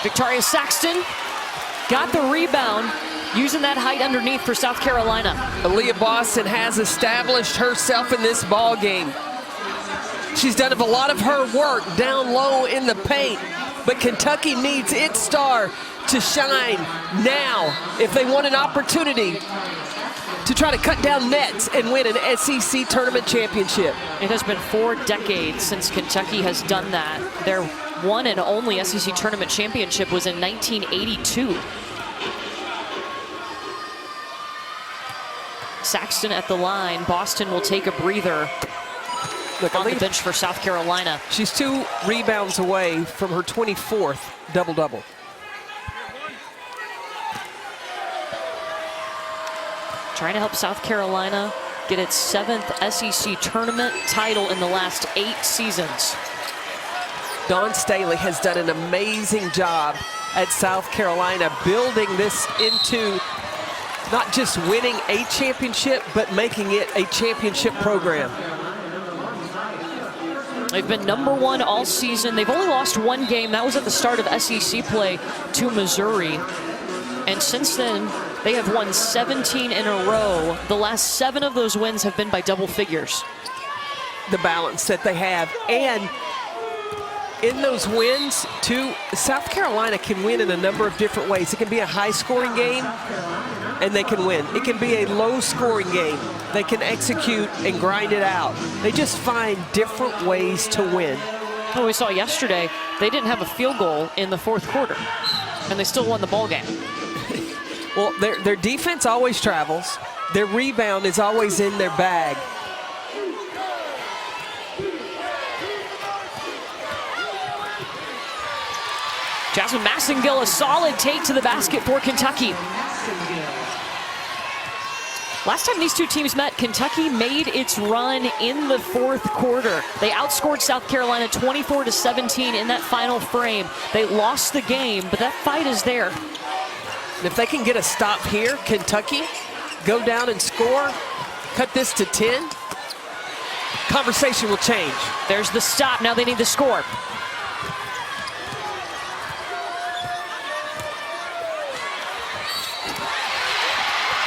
Speaker 1: Victoria Saxton got the rebound, using that height underneath for South Carolina.
Speaker 2: Aaliyah Boston has established herself in this ball game. She's done a lot of her work down low in the paint, but Kentucky needs its star to shine now if they want an opportunity to try to cut down nets and win an SEC tournament championship.
Speaker 1: It has been 4 decades since Kentucky has done that. Their one and only SEC tournament championship was in 1982. Saxton at the line. Boston will take a breather.
Speaker 2: Look,
Speaker 1: on the bench for South Carolina.
Speaker 2: She's 2 rebounds away from her 24th double-double.
Speaker 1: Trying to help South Carolina get its 7th SEC tournament title in the last 8 seasons.
Speaker 2: Dawn Staley has done an amazing job at South Carolina, building this into not just winning a championship, but making it a championship program.
Speaker 1: They've been #1 all season. They've only lost 1 game. That was at the start of SEC play to Missouri. And since then, they have won 17 in a row. The last 7 of those wins have been by double figures.
Speaker 2: The balance that they have. And in those wins, too, South Carolina can win in a number of different ways. It can be a high-scoring game, and they can win. It can be a low-scoring game. They can execute and grind it out. They just find different ways to win.
Speaker 1: Oh, we saw yesterday, they didn't have a field goal in the 4th quarter, and they still won the ball game.
Speaker 2: Well, their defense always travels. Their rebound is always in their bag.
Speaker 1: Jasmine Massengill, a solid take to the basket for Kentucky. Last time these 2 teams met, Kentucky made its run in the 4th quarter. They outscored South Carolina 24-17 in that final frame. They lost the game, but that fight is there.
Speaker 2: And if they can get a stop here, Kentucky, go down and score, cut this to 10, conversation will change.
Speaker 1: There's the stop. Now they need the score.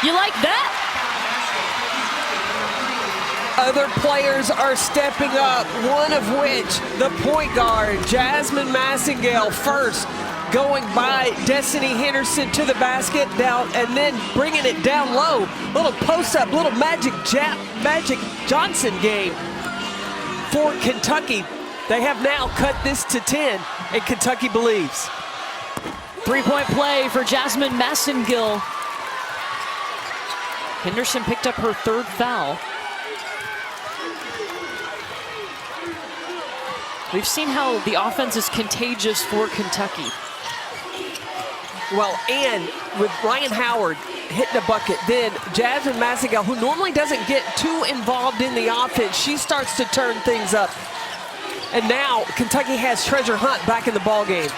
Speaker 1: You like that?
Speaker 2: Other players are stepping up, one of which, the point guard, Jasmine Massengill, first going by Destiny Henderson to the basket down, and then bringing it down low. Little post-up, little Magic Johnson game for Kentucky. They have now cut this to 10, and Kentucky believes.
Speaker 1: 3-point play for Jasmine Massengill. Henderson picked up her 3rd foul. We've seen how the offense is contagious for Kentucky.
Speaker 2: Well, and with Ryan Howard hitting a bucket, then Jasmine Massengill, who normally doesn't get too involved in the offense, she starts to turn things up. And now Kentucky has Treasure Hunt back in the ball game.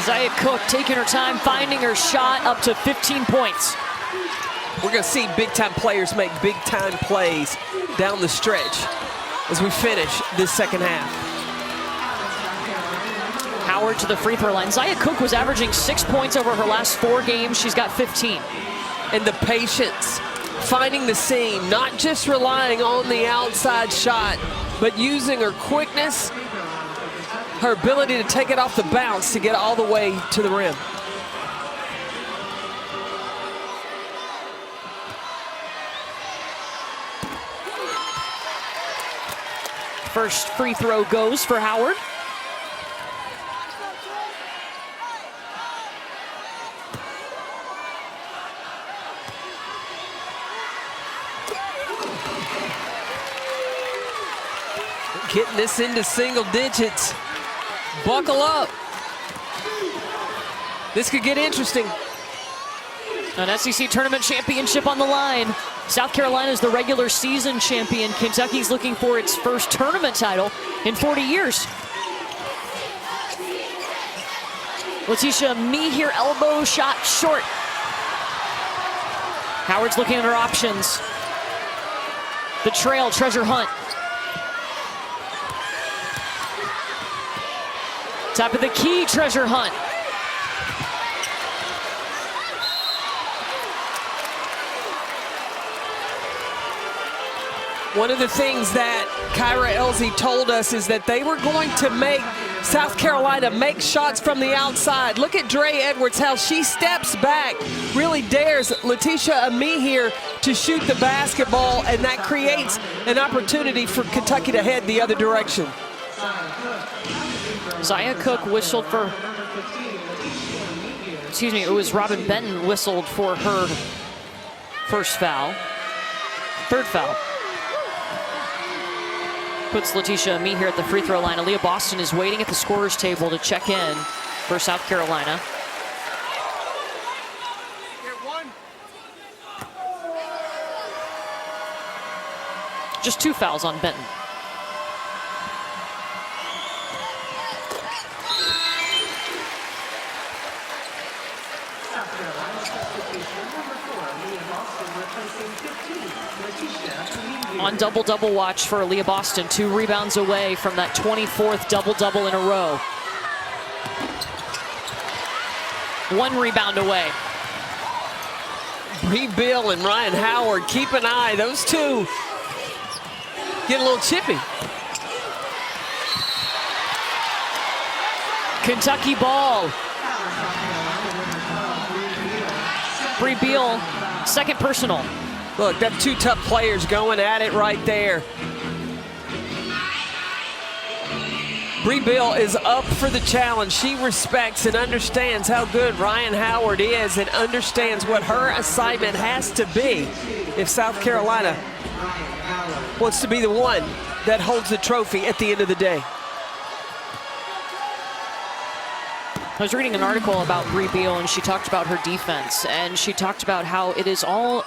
Speaker 1: Zia Cook taking her time, finding her shot, up to 15 points.
Speaker 2: We're going to see big-time players make big-time plays down the stretch as we finish this second half.
Speaker 1: Howard to the free throw line. Zia Cook was averaging 6 points over her last 4 games. She's got 15.
Speaker 2: And the patience, finding the seam, not just relying on the outside shot, but using her quickness her ability to take it off the bounce to get all the way to the rim.
Speaker 1: First free throw goes for Howard.
Speaker 2: Getting this into single digits. Buckle up. This could get interesting.
Speaker 1: An SEC tournament championship on the line. South Carolina is the regular season champion. Kentucky's looking for its first tournament title in 40 years. Letitia Meeher elbow shot short. Howard's looking at her options. The trail, Treasure Hunt. Top of the key, Treasure Hunt.
Speaker 2: One of the things that Kyra Elzy told us is that they were going to make South Carolina make shots from the outside. Look at Dre Edwards, how she steps back, really dares Letitia Meeher to shoot the basketball, and that creates an opportunity for Kentucky to head the other direction.
Speaker 1: Zia Cook whistled for, excuse me, it was Robin Benton whistled for her first foul, third foul. Puts Letitia Meeher at the free throw line. Aaliyah Boston is waiting at the scorer's table to check in for South Carolina. Just 2 fouls on Benton. On double-double watch for Aaliyah Boston, 2 rebounds away from that 24th double-double in a row. 1 rebound away.
Speaker 2: Bree Beal and Ryan Howard, keep an eye. Those two get a little chippy.
Speaker 1: Kentucky ball. Bree Beal, second personal.
Speaker 2: Look, that's 2 tough players going at it right there. Bree Beal is up for the challenge. She respects and understands how good Ryan Howard is and understands what her assignment has to be if South Carolina wants to be the one that holds the trophy at the end of the day.
Speaker 1: I was reading an article about Bree Beal, and she talked about her defense, and she talked about how it is all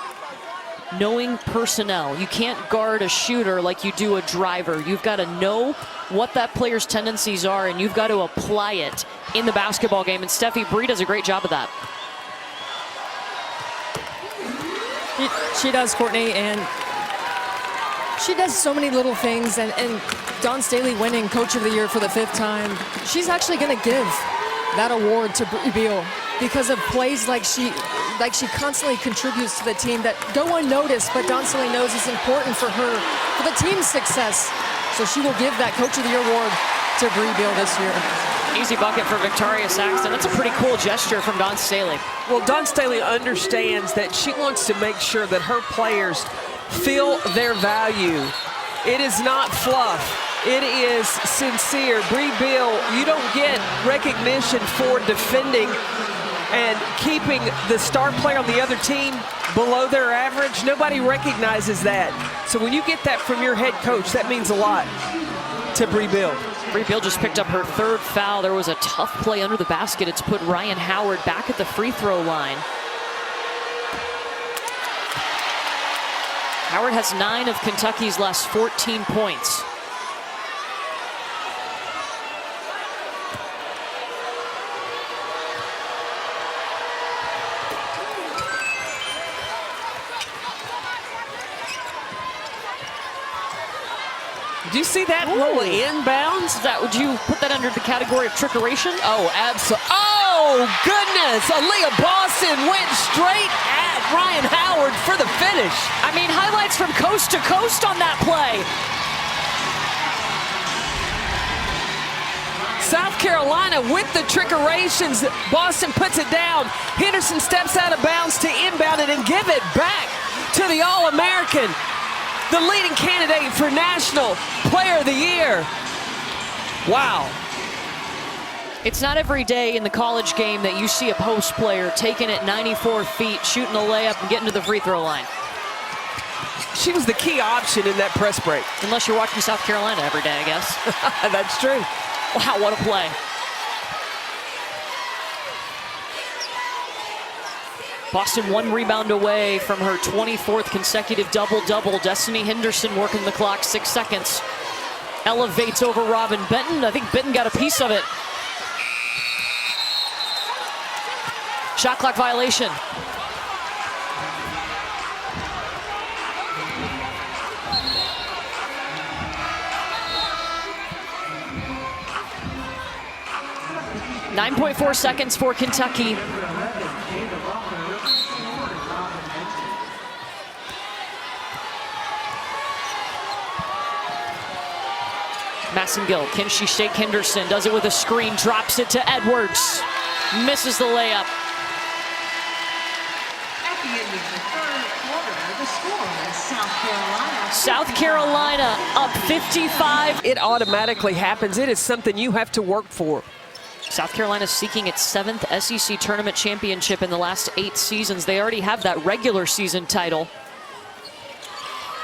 Speaker 1: knowing personnel. You can't guard a shooter like you do a driver. You've got to know what that player's tendencies are, and you've got to apply it in the basketball game. And Steffi Bree does a great job of that.
Speaker 7: She does, Courtney, and she does so many little things. And Dawn Staley winning Coach of the Year for the 5th time, she's actually going to give that award to Bree Beal because of plays like she constantly contributes to the team that go unnoticed, but Dawn Staley knows is important for her, for the team's success. So she will give that Coach of the Year award to Bree Beal this year.
Speaker 1: Easy bucket for Victoria Saxton. That's a pretty cool gesture from Dawn Staley.
Speaker 2: Well, Dawn Staley understands that she wants to make sure that her players feel their value. It is not fluff. It is sincere. Bree Beal, you don't get recognition for defending and keeping the star player on the other team below their average. Nobody recognizes that. So when you get that from your head coach, that means a lot to Bree Beal.
Speaker 1: Bree Beal just picked up her 3rd foul. There was a tough play under the basket. It's put Ryan Howard back at the free throw line. Howard has 9 of Kentucky's last 14 points.
Speaker 2: Do you see that little inbounds?
Speaker 1: Would you put that under the category of trickeration?
Speaker 2: Oh, absolutely. Oh, goodness. Aaliyah Boston went straight at Ryan Howard for the finish.
Speaker 1: I mean, highlights from coast to coast on that play.
Speaker 2: South Carolina with the trickerations. Boston puts it down. Henderson steps out of bounds to inbound it and give it back to the All-American, the leading candidate for National Player of the Year. Wow.
Speaker 1: It's not every day in the college game that you see a post player taking it 94 feet, shooting a layup, and getting to the free throw line.
Speaker 2: She was the key option in that press break.
Speaker 1: Unless you're watching South Carolina every day, I guess.
Speaker 2: That's true.
Speaker 1: Wow, what a play. Boston 1 rebound away from her 24th consecutive double-double. Destiny Henderson working the clock, 6 seconds. Elevates over Robin Benton. I think Benton got a piece of it. Shot clock violation. .4 seconds for Kentucky. Massengill, can she shake Henderson? Does it with a screen, drops it to Edwards. Misses the layup.
Speaker 8: At the end of the third quarter, the score is
Speaker 1: South Carolina up 55.
Speaker 2: It automatically happens. It is something you have to work for.
Speaker 1: South Carolina seeking its 7th SEC tournament championship in the last 8 seasons. They already have that regular season title.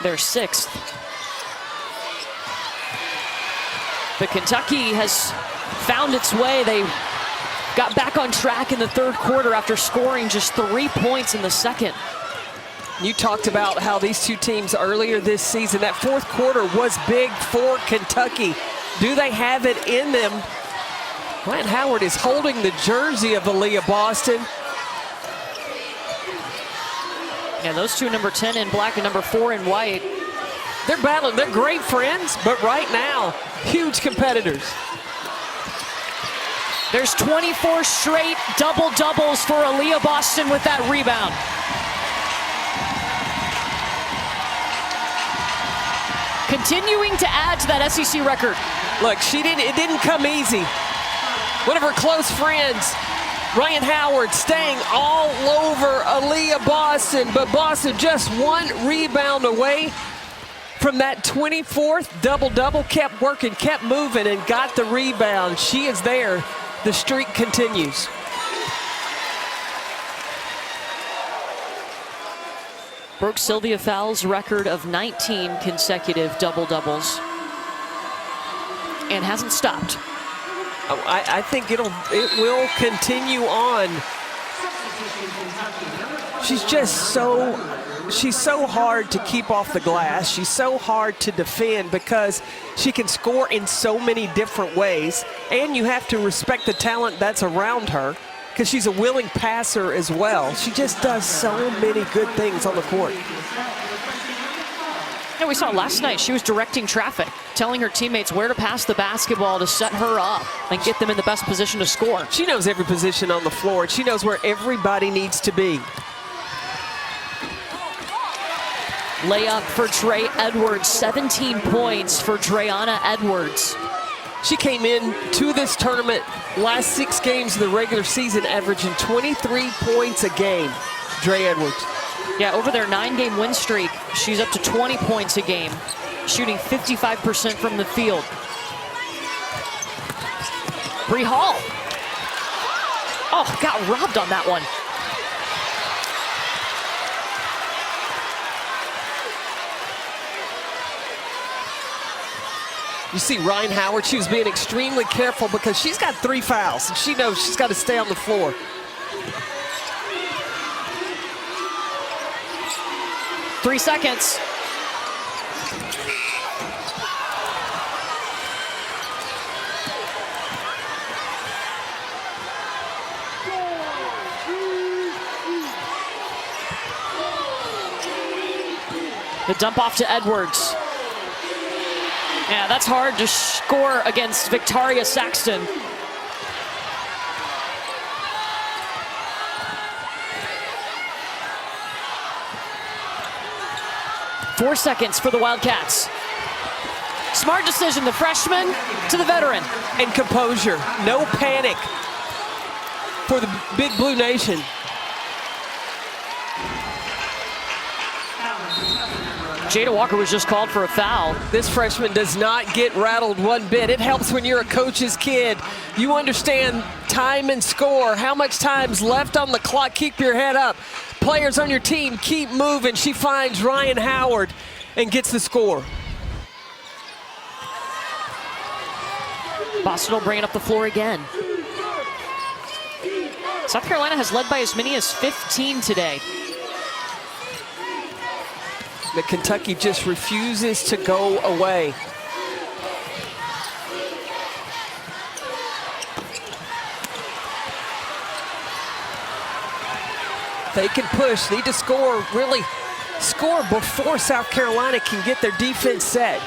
Speaker 1: They're 6th. But Kentucky has found its way. They got back on track in the third quarter after scoring just 3 points in the second.
Speaker 2: You talked about how these two teams earlier this season, that fourth quarter was big for Kentucky. Do they have it in them? Ryan Howard is holding the jersey of Aaliyah Boston.
Speaker 1: Yeah, those two, number 10 in black and number 4 in white.
Speaker 2: They're battling. They're great friends, but right now, huge competitors.
Speaker 1: There's 24 straight double-doubles for Aaliyah Boston with that rebound. Continuing to add to that SEC record.
Speaker 2: Look, it didn't come easy. One of her close friends, Ryan Howard, staying all over Aaliyah Boston, but Boston just 1 rebound away from that 24th double-double. Kept working, kept moving, and got the rebound. She is there. The streak continues.
Speaker 1: Broke Sylvia Fowles' record of 19 consecutive double-doubles and hasn't stopped.
Speaker 2: I think it will continue on. She's just she's so hard to keep off the glass. She's so hard to defend because she can score in so many different ways. And you have to respect the talent that's around her because she's a willing passer as well. She just does so many good things on the court.
Speaker 1: Yeah, we saw last night she was directing traffic, telling her teammates where to pass the basketball to set her up and get them in the best position to score.
Speaker 2: She knows every position on the floor. She knows where everybody needs to be.
Speaker 1: Layup for Trey Edwards, 17 points for Dre'Ana Edwards.
Speaker 2: She came in to this tournament last 6 games of the regular season averaging 23 points a game, Dre Edwards.
Speaker 1: Yeah, over their 9-game win streak, she's up to 20 points a game, shooting 55% from the field. Bree Hall. Oh, got robbed on that one.
Speaker 2: You see Ryan Howard, she was being extremely careful because she's got 3 fouls and she knows she's got to stay on the floor.
Speaker 1: Three seconds. The dump off to Edwards. Yeah, that's hard to score against Victoria Saxton. Four seconds for the Wildcats. Smart decision, the freshman to the veteran.
Speaker 2: And composure, no panic for the Big Blue Nation.
Speaker 1: Jada Walker was just called for a foul.
Speaker 2: This freshman does not get rattled one bit. It helps when you're a coach's kid. You understand time and score, how much time's left on the clock. Keep your head up. Players on your team, keep moving. She finds Ryan Howard and gets the score.
Speaker 1: Boston will bring it up the floor again. South Carolina has led by as many as 15 today.
Speaker 2: But Kentucky just refuses to go away. They can push, need to score, really score before South Carolina can get their defense set.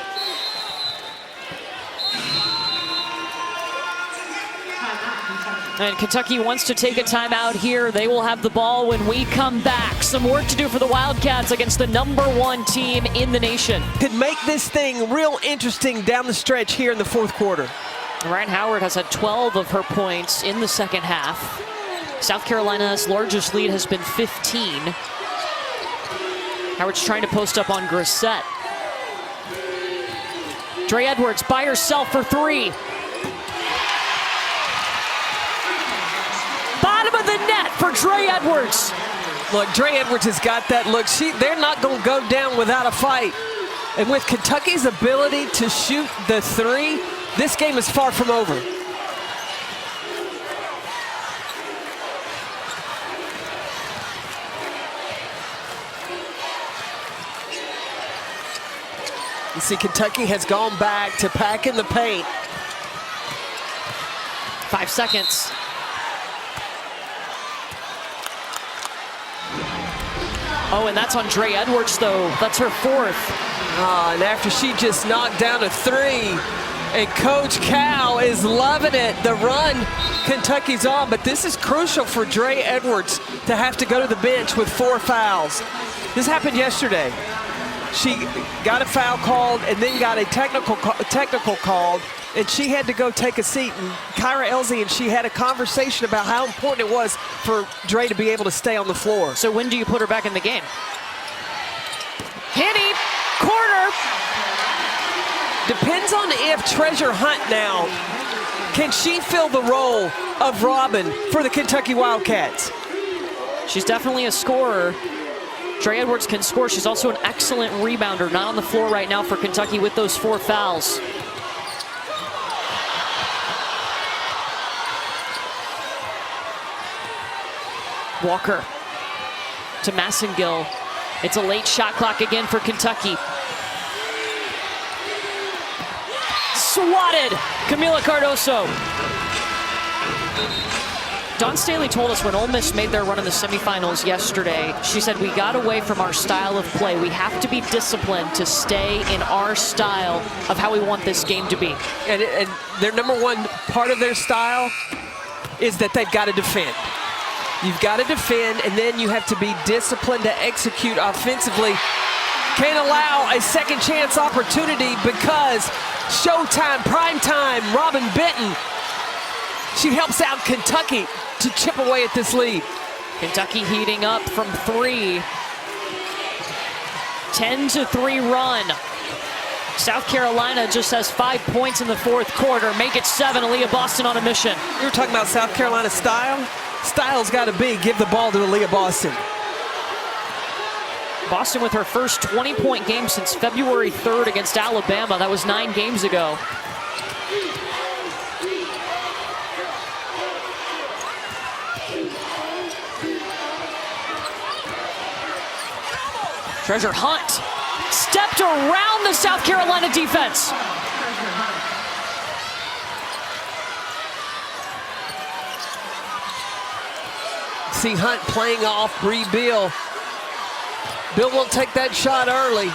Speaker 1: And Kentucky wants to take a timeout here. They will have the ball when we come back. Some work to do for the Wildcats against the #1 team in the nation.
Speaker 2: Could make this thing real interesting down the stretch here in the fourth quarter.
Speaker 1: Ryan Howard has had 12 of her points in the second half. South Carolina's largest lead has been 15. Howard's trying to post up on Grissett. Dre Edwards by herself for three. Bottom of the net for Dre Edwards.
Speaker 2: Look, Dre Edwards has got that look. They're not going to go down without a fight. And with Kentucky's ability to shoot the three, this game is far from over. You see, Kentucky has gone back to packing the paint.
Speaker 1: 5 seconds. Oh, and that's on Dre Edwards, though. That's her fourth.
Speaker 2: And after she just knocked down a three, and Coach Cal is loving it. The run Kentucky's on, but this is crucial for Dre Edwards to have to go to the bench with 4 fouls. This happened yesterday. She got a foul called and then got a technical called, and she had to go take a seat. And Kyra Elsie and she had a conversation about how important it was for Dre to be able to stay on the floor.
Speaker 1: So when do you put her back in the game? Henny, corner.
Speaker 2: Depends on if Treasure Hunt now, can she fill the role of Robin for the Kentucky Wildcats?
Speaker 1: She's definitely a scorer. Dre Edwards can score. She's also an excellent rebounder. Not on the floor right now for Kentucky with those 4 fouls. Walker to Massengill. It's a late shot clock again for Kentucky. Swatted, Camila Cardoso. Dawn Staley told us when Ole Miss made their run in the semifinals yesterday, she said, we got away from our style of play. We have to be disciplined to stay in our style of how we want this game to be.
Speaker 2: And their #1 part of their style is that they've got to defend. You've got to defend, and then you have to be disciplined to execute offensively. Can't allow a second chance opportunity because Showtime, primetime, Robin Benton, she helps out Kentucky to chip away at this lead.
Speaker 1: Kentucky heating up from 3. 10-3 run. South Carolina just has 5 points in the fourth quarter. Make it 7. Aaliyah Boston on a mission.
Speaker 2: You were talking about South Carolina style. Style's got to be give the ball to Aaliyah Boston.
Speaker 1: Boston with her first 20-point game since February 3rd against Alabama. That was 9 games ago. Treasure Hunt stepped around the South Carolina defense.
Speaker 2: See Hunt playing off Bree Beal. Bill won't take that shot early.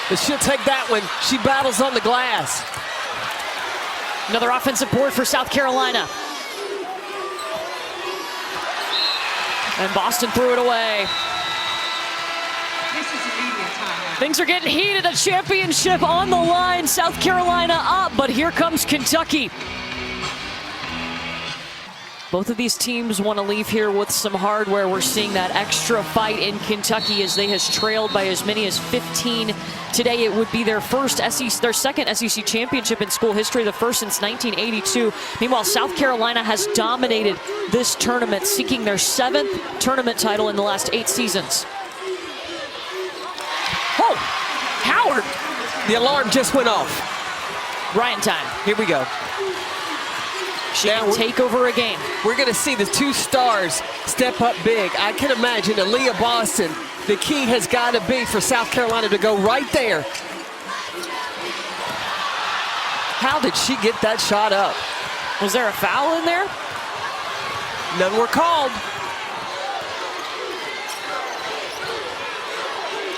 Speaker 2: But she'll take that one. She battles on the glass.
Speaker 1: Another offensive board for South Carolina. And Boston threw it away.
Speaker 8: This is a media timeout.
Speaker 1: Things are getting heated. A championship on the line. South Carolina up, but here comes Kentucky. Both of these teams want to leave here with some hardware. We're seeing that extra fight in Kentucky as they has trailed by as many as 15. Today it would be their second SEC championship in school history, the first since 1982. Meanwhile, South Carolina has dominated this tournament, seeking their 7th tournament title in the last 8 seasons. Oh, Howard.
Speaker 2: The alarm just went off.
Speaker 1: Ryan time.
Speaker 2: Here we go.
Speaker 1: She can take over a game.
Speaker 2: We're going to see the 2 stars step up big. I can imagine Aaliyah Boston, the key has got to be for South Carolina to go right there. How did she get that shot up?
Speaker 1: Was there a foul in there?
Speaker 2: None were called.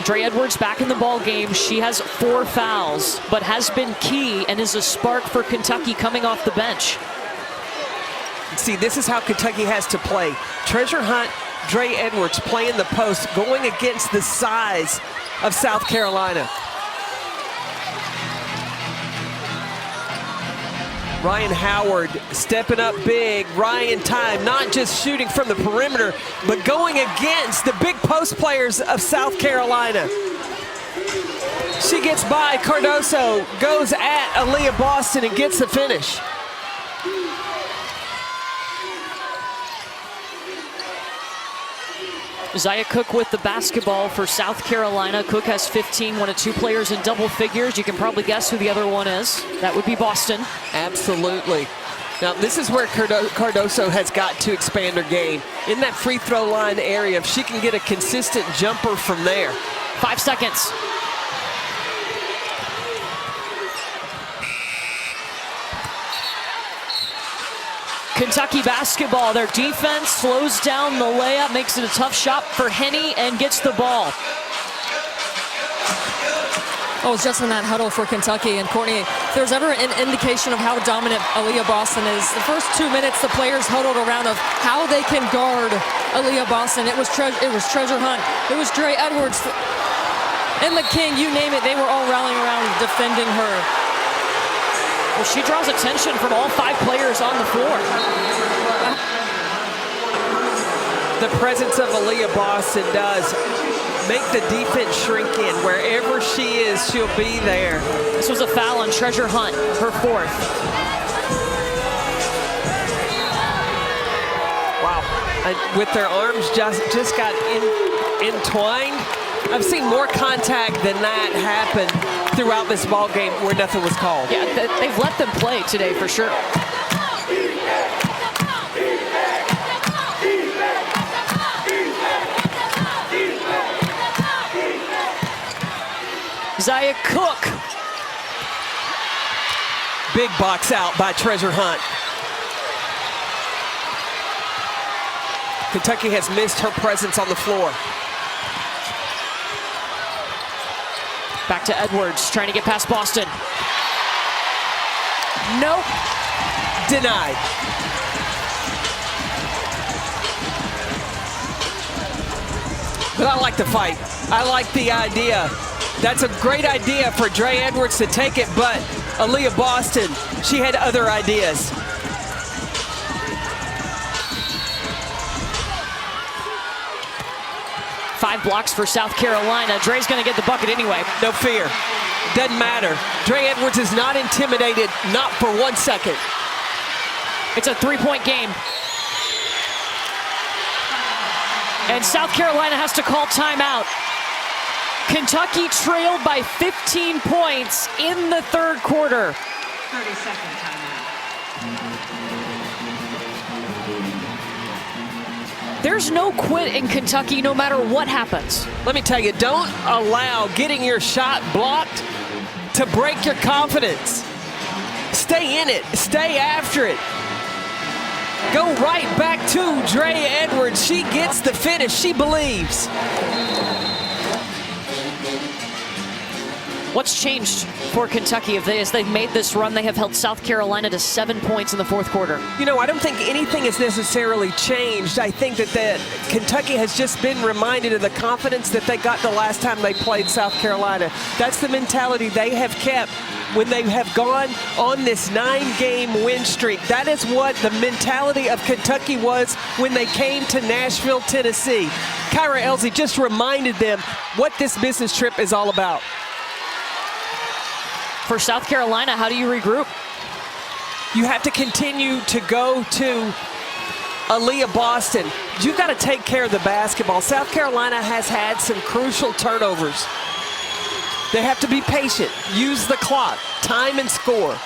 Speaker 1: Dre Edwards back in the ball game. She has 4 fouls, but has been key and is a spark for Kentucky coming off the bench.
Speaker 2: See, this is how Kentucky has to play. Treasure Hunt, Dre Edwards playing the post, going against the size of South Carolina. Ryan Howard stepping up big. Ryan Time not just shooting from the perimeter, but going against the big post players of South Carolina. She gets by Cardoso, goes at Aaliyah Boston and gets the finish.
Speaker 1: Zia Cook with the basketball for South Carolina. Cook has 15, one of 2 players in double figures. You can probably guess who the other one is. That would be Boston.
Speaker 2: Absolutely. Now, this is where Cardoso has got to expand her game. In that free throw line area, if she can get a consistent jumper from there.
Speaker 1: 5 seconds. Kentucky basketball, their defense slows down the layup, makes it a tough shot for Henny and gets the ball.
Speaker 7: Oh, it's just in that huddle for Kentucky. And Courtney, if there's ever an indication of how dominant Aaliyah Boston is, the first 2 minutes the players huddled around of how they can guard Aaliyah Boston. It was Treasure Hunt, it was Dre Edwards, Emma King, you name it, they were all rallying around defending her.
Speaker 1: Well, she draws attention from all 5 players on the floor.
Speaker 2: The presence of Aaliyah Boston does make the defense shrink in. Wherever she is, she'll be there.
Speaker 1: This was a foul on Treasure Hunt, her 4th.
Speaker 2: Wow. With their arms just got entwined. I've seen more contact than that happen throughout this ball game where nothing was called.
Speaker 1: Yeah, they've let them play today for sure. Zia Cook.
Speaker 2: Big box out by Treasure Hunt. Kentucky has missed her presence on the floor.
Speaker 1: Back to Edwards, trying to get past Boston. Nope.
Speaker 2: Denied. But I like the fight. I like the idea. That's a great idea for Dre Edwards to take it, but Aaliyah Boston, she had other ideas.
Speaker 1: Five blocks for South Carolina. Dre's going to get the bucket anyway.
Speaker 2: No fear. Doesn't matter. Dre Edwards is not intimidated, not for 1 second.
Speaker 1: It's a three-point game. And South Carolina has to call timeout. Kentucky trailed by 15 points in the third quarter.
Speaker 8: 30-second timeout.
Speaker 1: There's no quit in Kentucky no matter what happens.
Speaker 2: Let me tell you, don't allow getting your shot blocked to break your confidence. Stay in it. Stay after it. Go right back to Dre Edwards. She gets the finish. She believes.
Speaker 1: What's changed for Kentucky as they've made this run? They have held South Carolina to 7 points in the fourth quarter.
Speaker 2: You know, I don't think anything has necessarily changed. I think that Kentucky has just been reminded of the confidence that they got the last time they played South Carolina. That's the mentality they have kept when they have gone on this 9-game win streak. That is what the mentality of Kentucky was when they came to Nashville, Tennessee. Kyra Elzy just reminded them what this business trip is all about.
Speaker 1: For South Carolina, how do you regroup?
Speaker 2: You have to continue to go to Aaliyah Boston. You've got to take care of the basketball. South Carolina has had some crucial turnovers. They have to be patient, use the clock, time and score.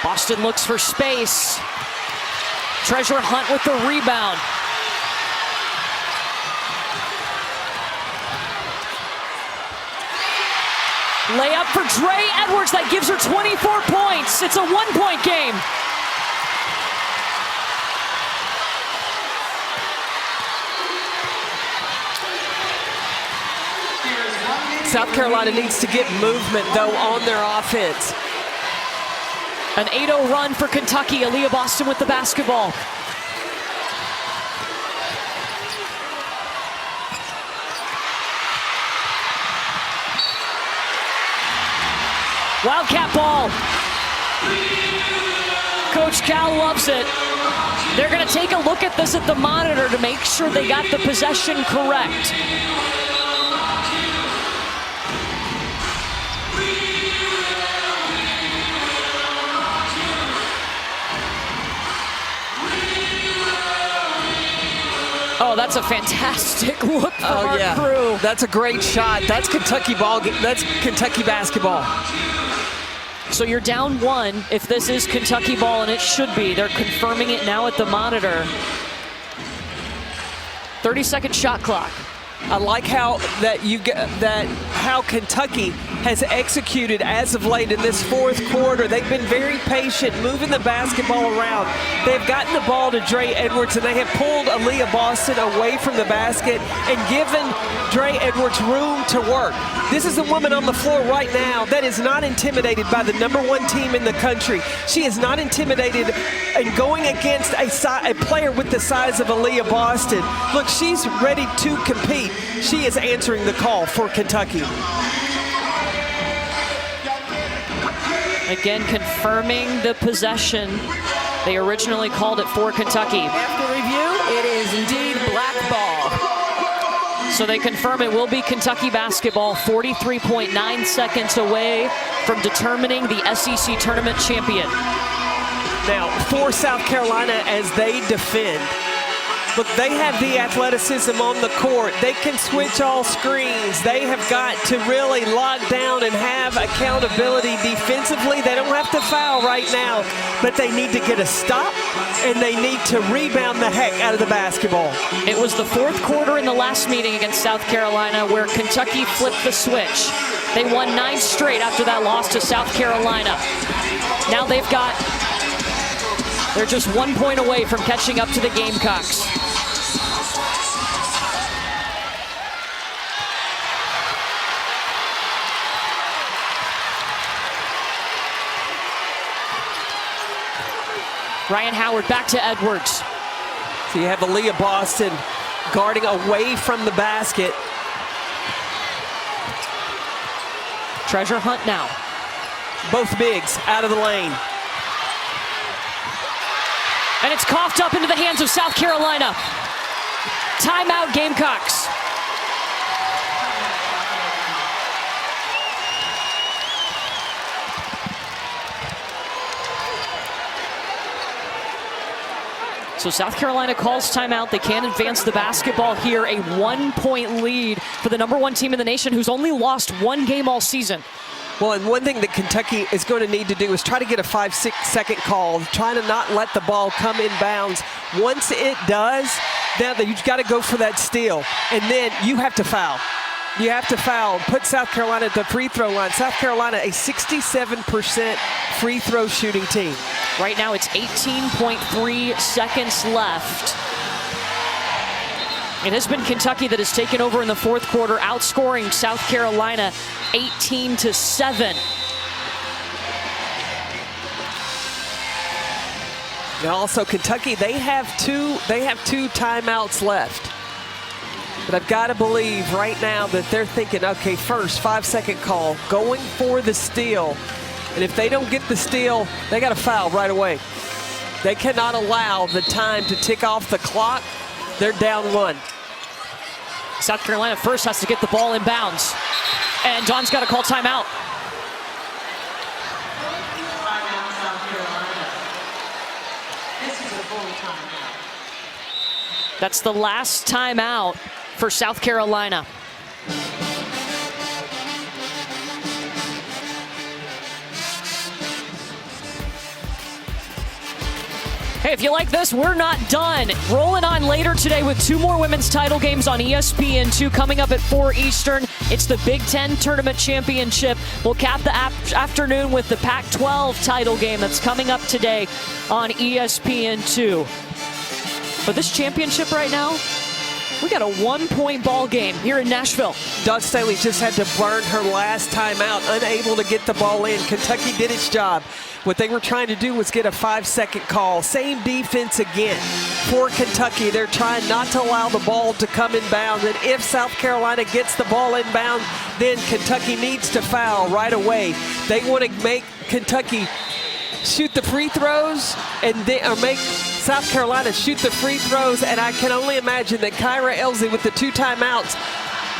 Speaker 1: Boston looks for space. Treasure Hunt with the rebound. Layup for Dre Edwards, that gives her 24 points. It's a 1-point game.
Speaker 2: South Carolina needs to get movement, though, on their offense.
Speaker 1: An 8-0 run for Kentucky. Aaliyah Boston with the basketball. Wildcat ball. Coach Cal loves it. They're going to take a look at this at the monitor to make sure they got the possession correct. Oh, that's a fantastic look from our crew.
Speaker 2: That's a great shot. That's Kentucky ball. That's Kentucky basketball.
Speaker 1: So you're down 1 if this is Kentucky ball, and it should be. They're confirming it now at the monitor. 30-second shot clock.
Speaker 2: I like how how Kentucky has executed as of late in this fourth quarter. They've been very patient, moving the basketball around. They've gotten the ball to Dre Edwards, and they have pulled Aaliyah Boston away from the basket and given Dre Edwards room to work. This is a woman on the floor right now that is not intimidated by the #1 team in the country. She is not intimidated in going against a player with the size of Aaliyah Boston. Look, she's ready to compete. She is answering the call for Kentucky.
Speaker 1: Again, confirming the possession. They originally called it for Kentucky.
Speaker 2: After review, it is indeed black ball.
Speaker 1: So they confirm it will be Kentucky basketball, 43.9 seconds away from determining the SEC tournament champion.
Speaker 2: Now, for South Carolina as they defend, look, they have the athleticism on the court. They can switch all screens. They have got to really lock down and have accountability defensively. They don't have to foul right now, but they need to get a stop, and they need to rebound the heck out of the basketball.
Speaker 1: It was the fourth quarter in the last meeting against South Carolina where Kentucky flipped the switch. They won 9 straight after that loss to South Carolina. Now they're just 1 point away from catching up to the Gamecocks. Ryan Howard back to Edwards.
Speaker 2: So you have Aaliyah Boston guarding away from the basket.
Speaker 1: Treasure Hunt now.
Speaker 2: Both bigs out of the lane.
Speaker 1: And it's coughed up into the hands of South Carolina. Timeout, Gamecocks. So South Carolina calls timeout. They can't advance the basketball here. A 1-point lead for the #1 team in the nation who's only lost 1 game all season.
Speaker 2: Well, and one thing that Kentucky is going to need to do is try to get a 5-6 second call, trying to not let the ball come in bounds. Once it does, now that you've got to go for that steal, and then you have to foul. You have to foul, put South Carolina at the free throw line. South Carolina, a 67% free throw shooting team.
Speaker 1: Right now it's 18.3 seconds left. It has been Kentucky that has taken over in the fourth quarter, outscoring South Carolina 18-7.
Speaker 2: Now also Kentucky, they have two timeouts left. But I've got to believe right now that they're thinking, okay, first 5-second call, going for the steal. And if they don't get the steal, they got to foul right away. They cannot allow the time to tick off the clock. They're down 1.
Speaker 1: South Carolina first has to get the ball in bounds. And Dawn's got to call timeout. That's the last timeout for South Carolina. Hey, if you like this, we're not done. Rolling on later today with 2 more women's title games on ESPN2 coming up at 4 Eastern. It's the Big Ten Tournament Championship. We'll cap the afternoon with the Pac-12 title game that's coming up today on ESPN2. But this championship right now, we got a 1-point ball game here in Nashville.
Speaker 2: Dawn Staley just had to burn her last timeout, unable to get the ball in. Kentucky did its job. What they were trying to do was get a 5-second call. Same defense again for Kentucky. They're trying not to allow the ball to come in bounds. And if South Carolina gets the ball in bounds, then Kentucky needs to foul right away. They want to make Kentucky shoot the free throws and or make South Carolina shoot the free throws. And I can only imagine that Kyra Elzy with the 2 timeouts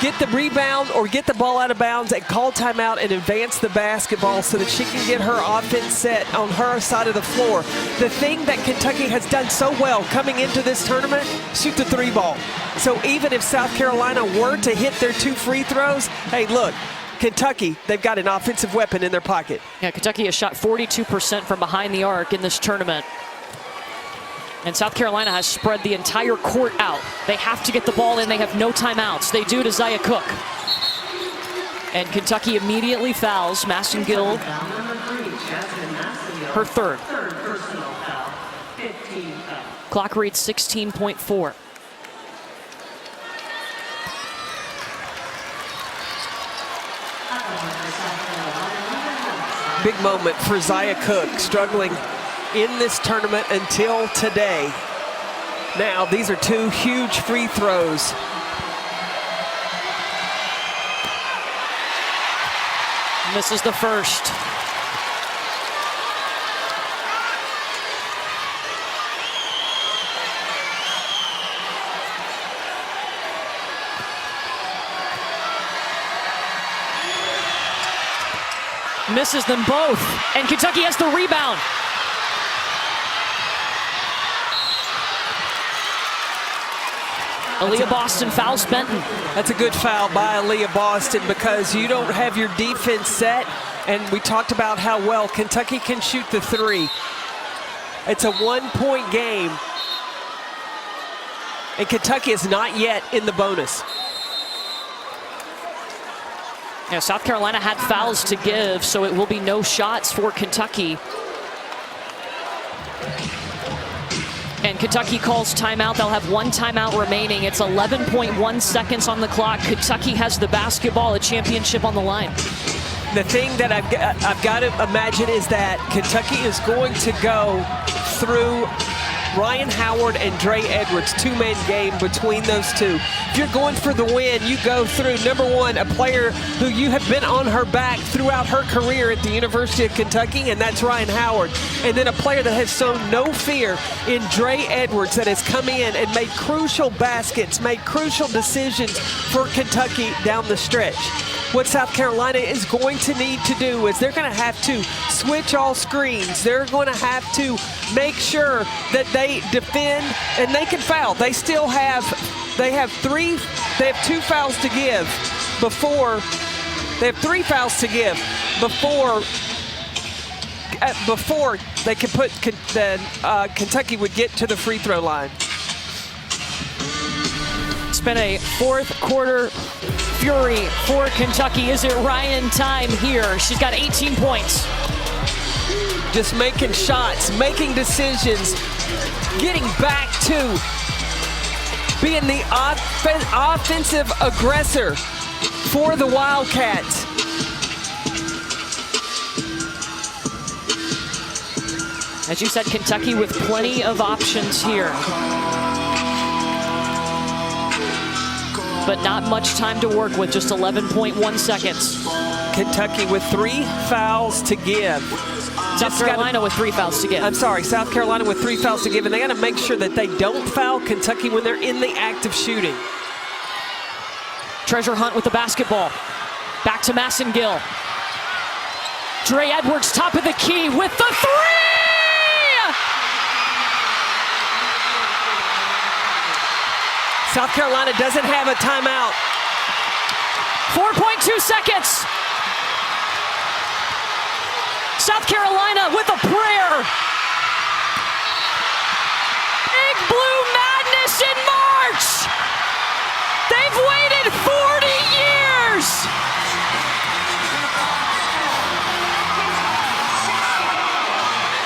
Speaker 2: get the rebound or get the ball out of bounds and call timeout and advance the basketball so that she can get her offense set on her side of the floor. The thing that Kentucky has done so well coming into this tournament, shoot the 3 ball. So even if South Carolina were to hit their 2 free throws, hey, look, Kentucky, they've got an offensive weapon in their pocket.
Speaker 1: Yeah, Kentucky has shot 42% from behind the arc in this tournament. And South Carolina has spread the entire court out. They have to get the ball in. They have no timeouts. They do to Zia Cook. And Kentucky immediately fouls Massengill, her 3rd. Clock reads 16.4.
Speaker 2: Big moment for Zia Cook, struggling in this tournament until today. Now, these are 2 huge free throws.
Speaker 1: Misses the first. Misses them both, and Kentucky has the rebound. Aaliyah Boston fouls Benton.
Speaker 2: That's a good foul by Aaliyah Boston because you don't have your defense set, and we talked about how well Kentucky can shoot the 3. It's a 1-point game, and Kentucky is not yet in the bonus.
Speaker 1: Yeah, South Carolina had fouls to give, so it will be no shots for Kentucky. And Kentucky calls timeout. They'll have 1 timeout remaining. It's 11.1 seconds on the clock. Kentucky has the basketball, a championship on the line.
Speaker 2: The thing that I've got to imagine is that Kentucky is going to go through Ryan Howard and Dre Edwards, 2-man game between those 2. If you're going for the win, you go through, number 1, a player who you have been on her back throughout her career at the University of Kentucky, and that's Ryan Howard. And then a player that has shown no fear in Dre Edwards that has come in and made crucial baskets, made crucial decisions for Kentucky down the stretch. What South Carolina is going to need to do is they're going to have to switch all screens. They're going to have to make sure that they defend and they can foul. They still have, they have 2 fouls to give before, they have 3 fouls to give before they can put, Kentucky would get to the free throw line.
Speaker 1: It's been a 4th quarter fury for Kentucky. Is it Ryan time here? She's got 18 points.
Speaker 2: Just making shots, making decisions, getting back to being the offensive aggressor for the Wildcats.
Speaker 1: As you said, Kentucky with plenty of options here. But not much time to work with, just 11.1 seconds.
Speaker 2: Kentucky with 3 fouls to give.
Speaker 1: South Carolina with 3 fouls to give.
Speaker 2: I'm sorry, South Carolina with 3 fouls to give, and they got to make sure that they don't foul Kentucky when they're in the act of shooting.
Speaker 1: Treasure Hunt with the basketball. Back to Massengill. Dre Edwards, top of the key with the three!
Speaker 2: South Carolina doesn't have a timeout.
Speaker 1: 4.2 seconds. South Carolina with a prayer. Big Blue Madness in March. They've waited 40 years.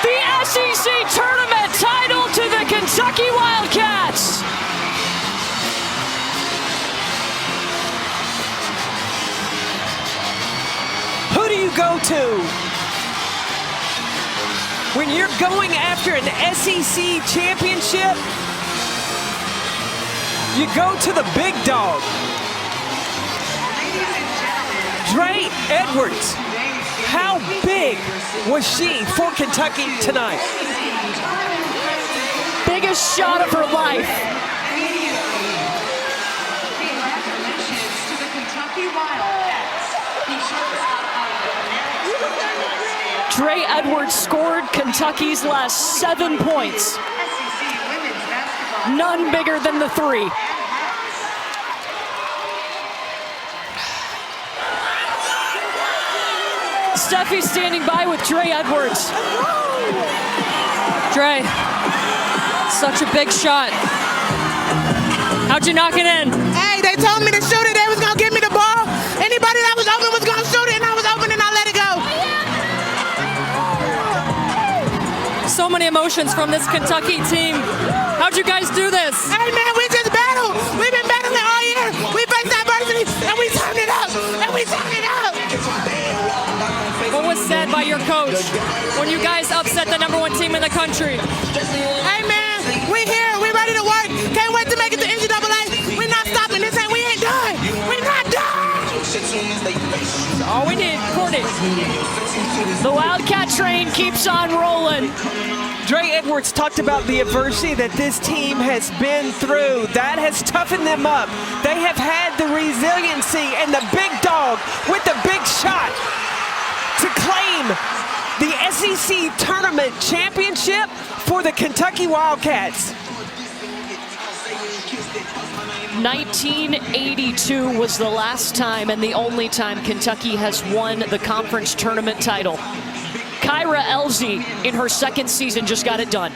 Speaker 1: The SEC tournament title to the Kentucky Wildcats.
Speaker 2: Who do you go to when you're going after an SEC championship? You go to the big dog. Dre Edwards. How big was she for Kentucky tonight?
Speaker 1: Biggest shot of her life.
Speaker 8: Congratulations to the Kentucky Wildcats.
Speaker 1: Dre Edwards scored Kentucky's last 7 points.
Speaker 8: SEC women's basketball.
Speaker 1: None bigger than the three. Steffi standing by with Dre Edwards.
Speaker 7: Dre, such a big shot. How'd you knock it in?
Speaker 9: Hey, they told me to shoot it. They was gonna give me the ball. Anybody that was open was gonna shoot it, and I was open and I let it go.
Speaker 7: So many emotions from this Kentucky team. How'd you guys do this?
Speaker 9: Hey man, we just battled. We've been battling all year. We faced adversity and we turned it up. And we turned it up.
Speaker 7: What was said by your coach when you guys upset the #1 team in the country?
Speaker 9: Hey man, we here. We ready to work. Can't wait to make it to NCAA. We're not stopping. We ain't done. We're not done.
Speaker 7: All we need, Courtney.
Speaker 1: The Wildcat train keeps on rolling.
Speaker 2: Dre Edwards talked about the adversity that this team has been through. That has toughened them up. They have had the resiliency and the big dog with the big shot to claim the SEC tournament championship for the Kentucky Wildcats.
Speaker 1: 1982 was the last time and the only time Kentucky has won the conference tournament title. Kyra Elzy in her second season just got it done.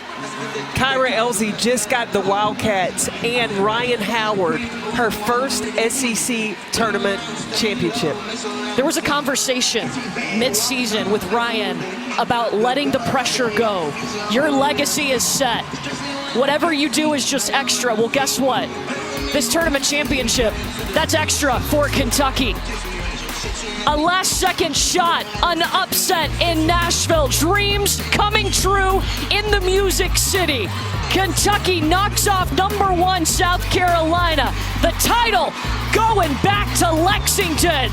Speaker 2: Kyra Elzy just got the Wildcats and Ryan Howard her first SEC tournament championship.
Speaker 1: There was a conversation mid-season with Ryan about letting the pressure go. Your legacy is set. Whatever you do is just extra. Well, guess what? This tournament championship, that's extra for Kentucky. A last-second shot, an upset in Nashville. Dreams coming true in the Music City. Kentucky knocks off #1 South Carolina. The title going back to Lexington.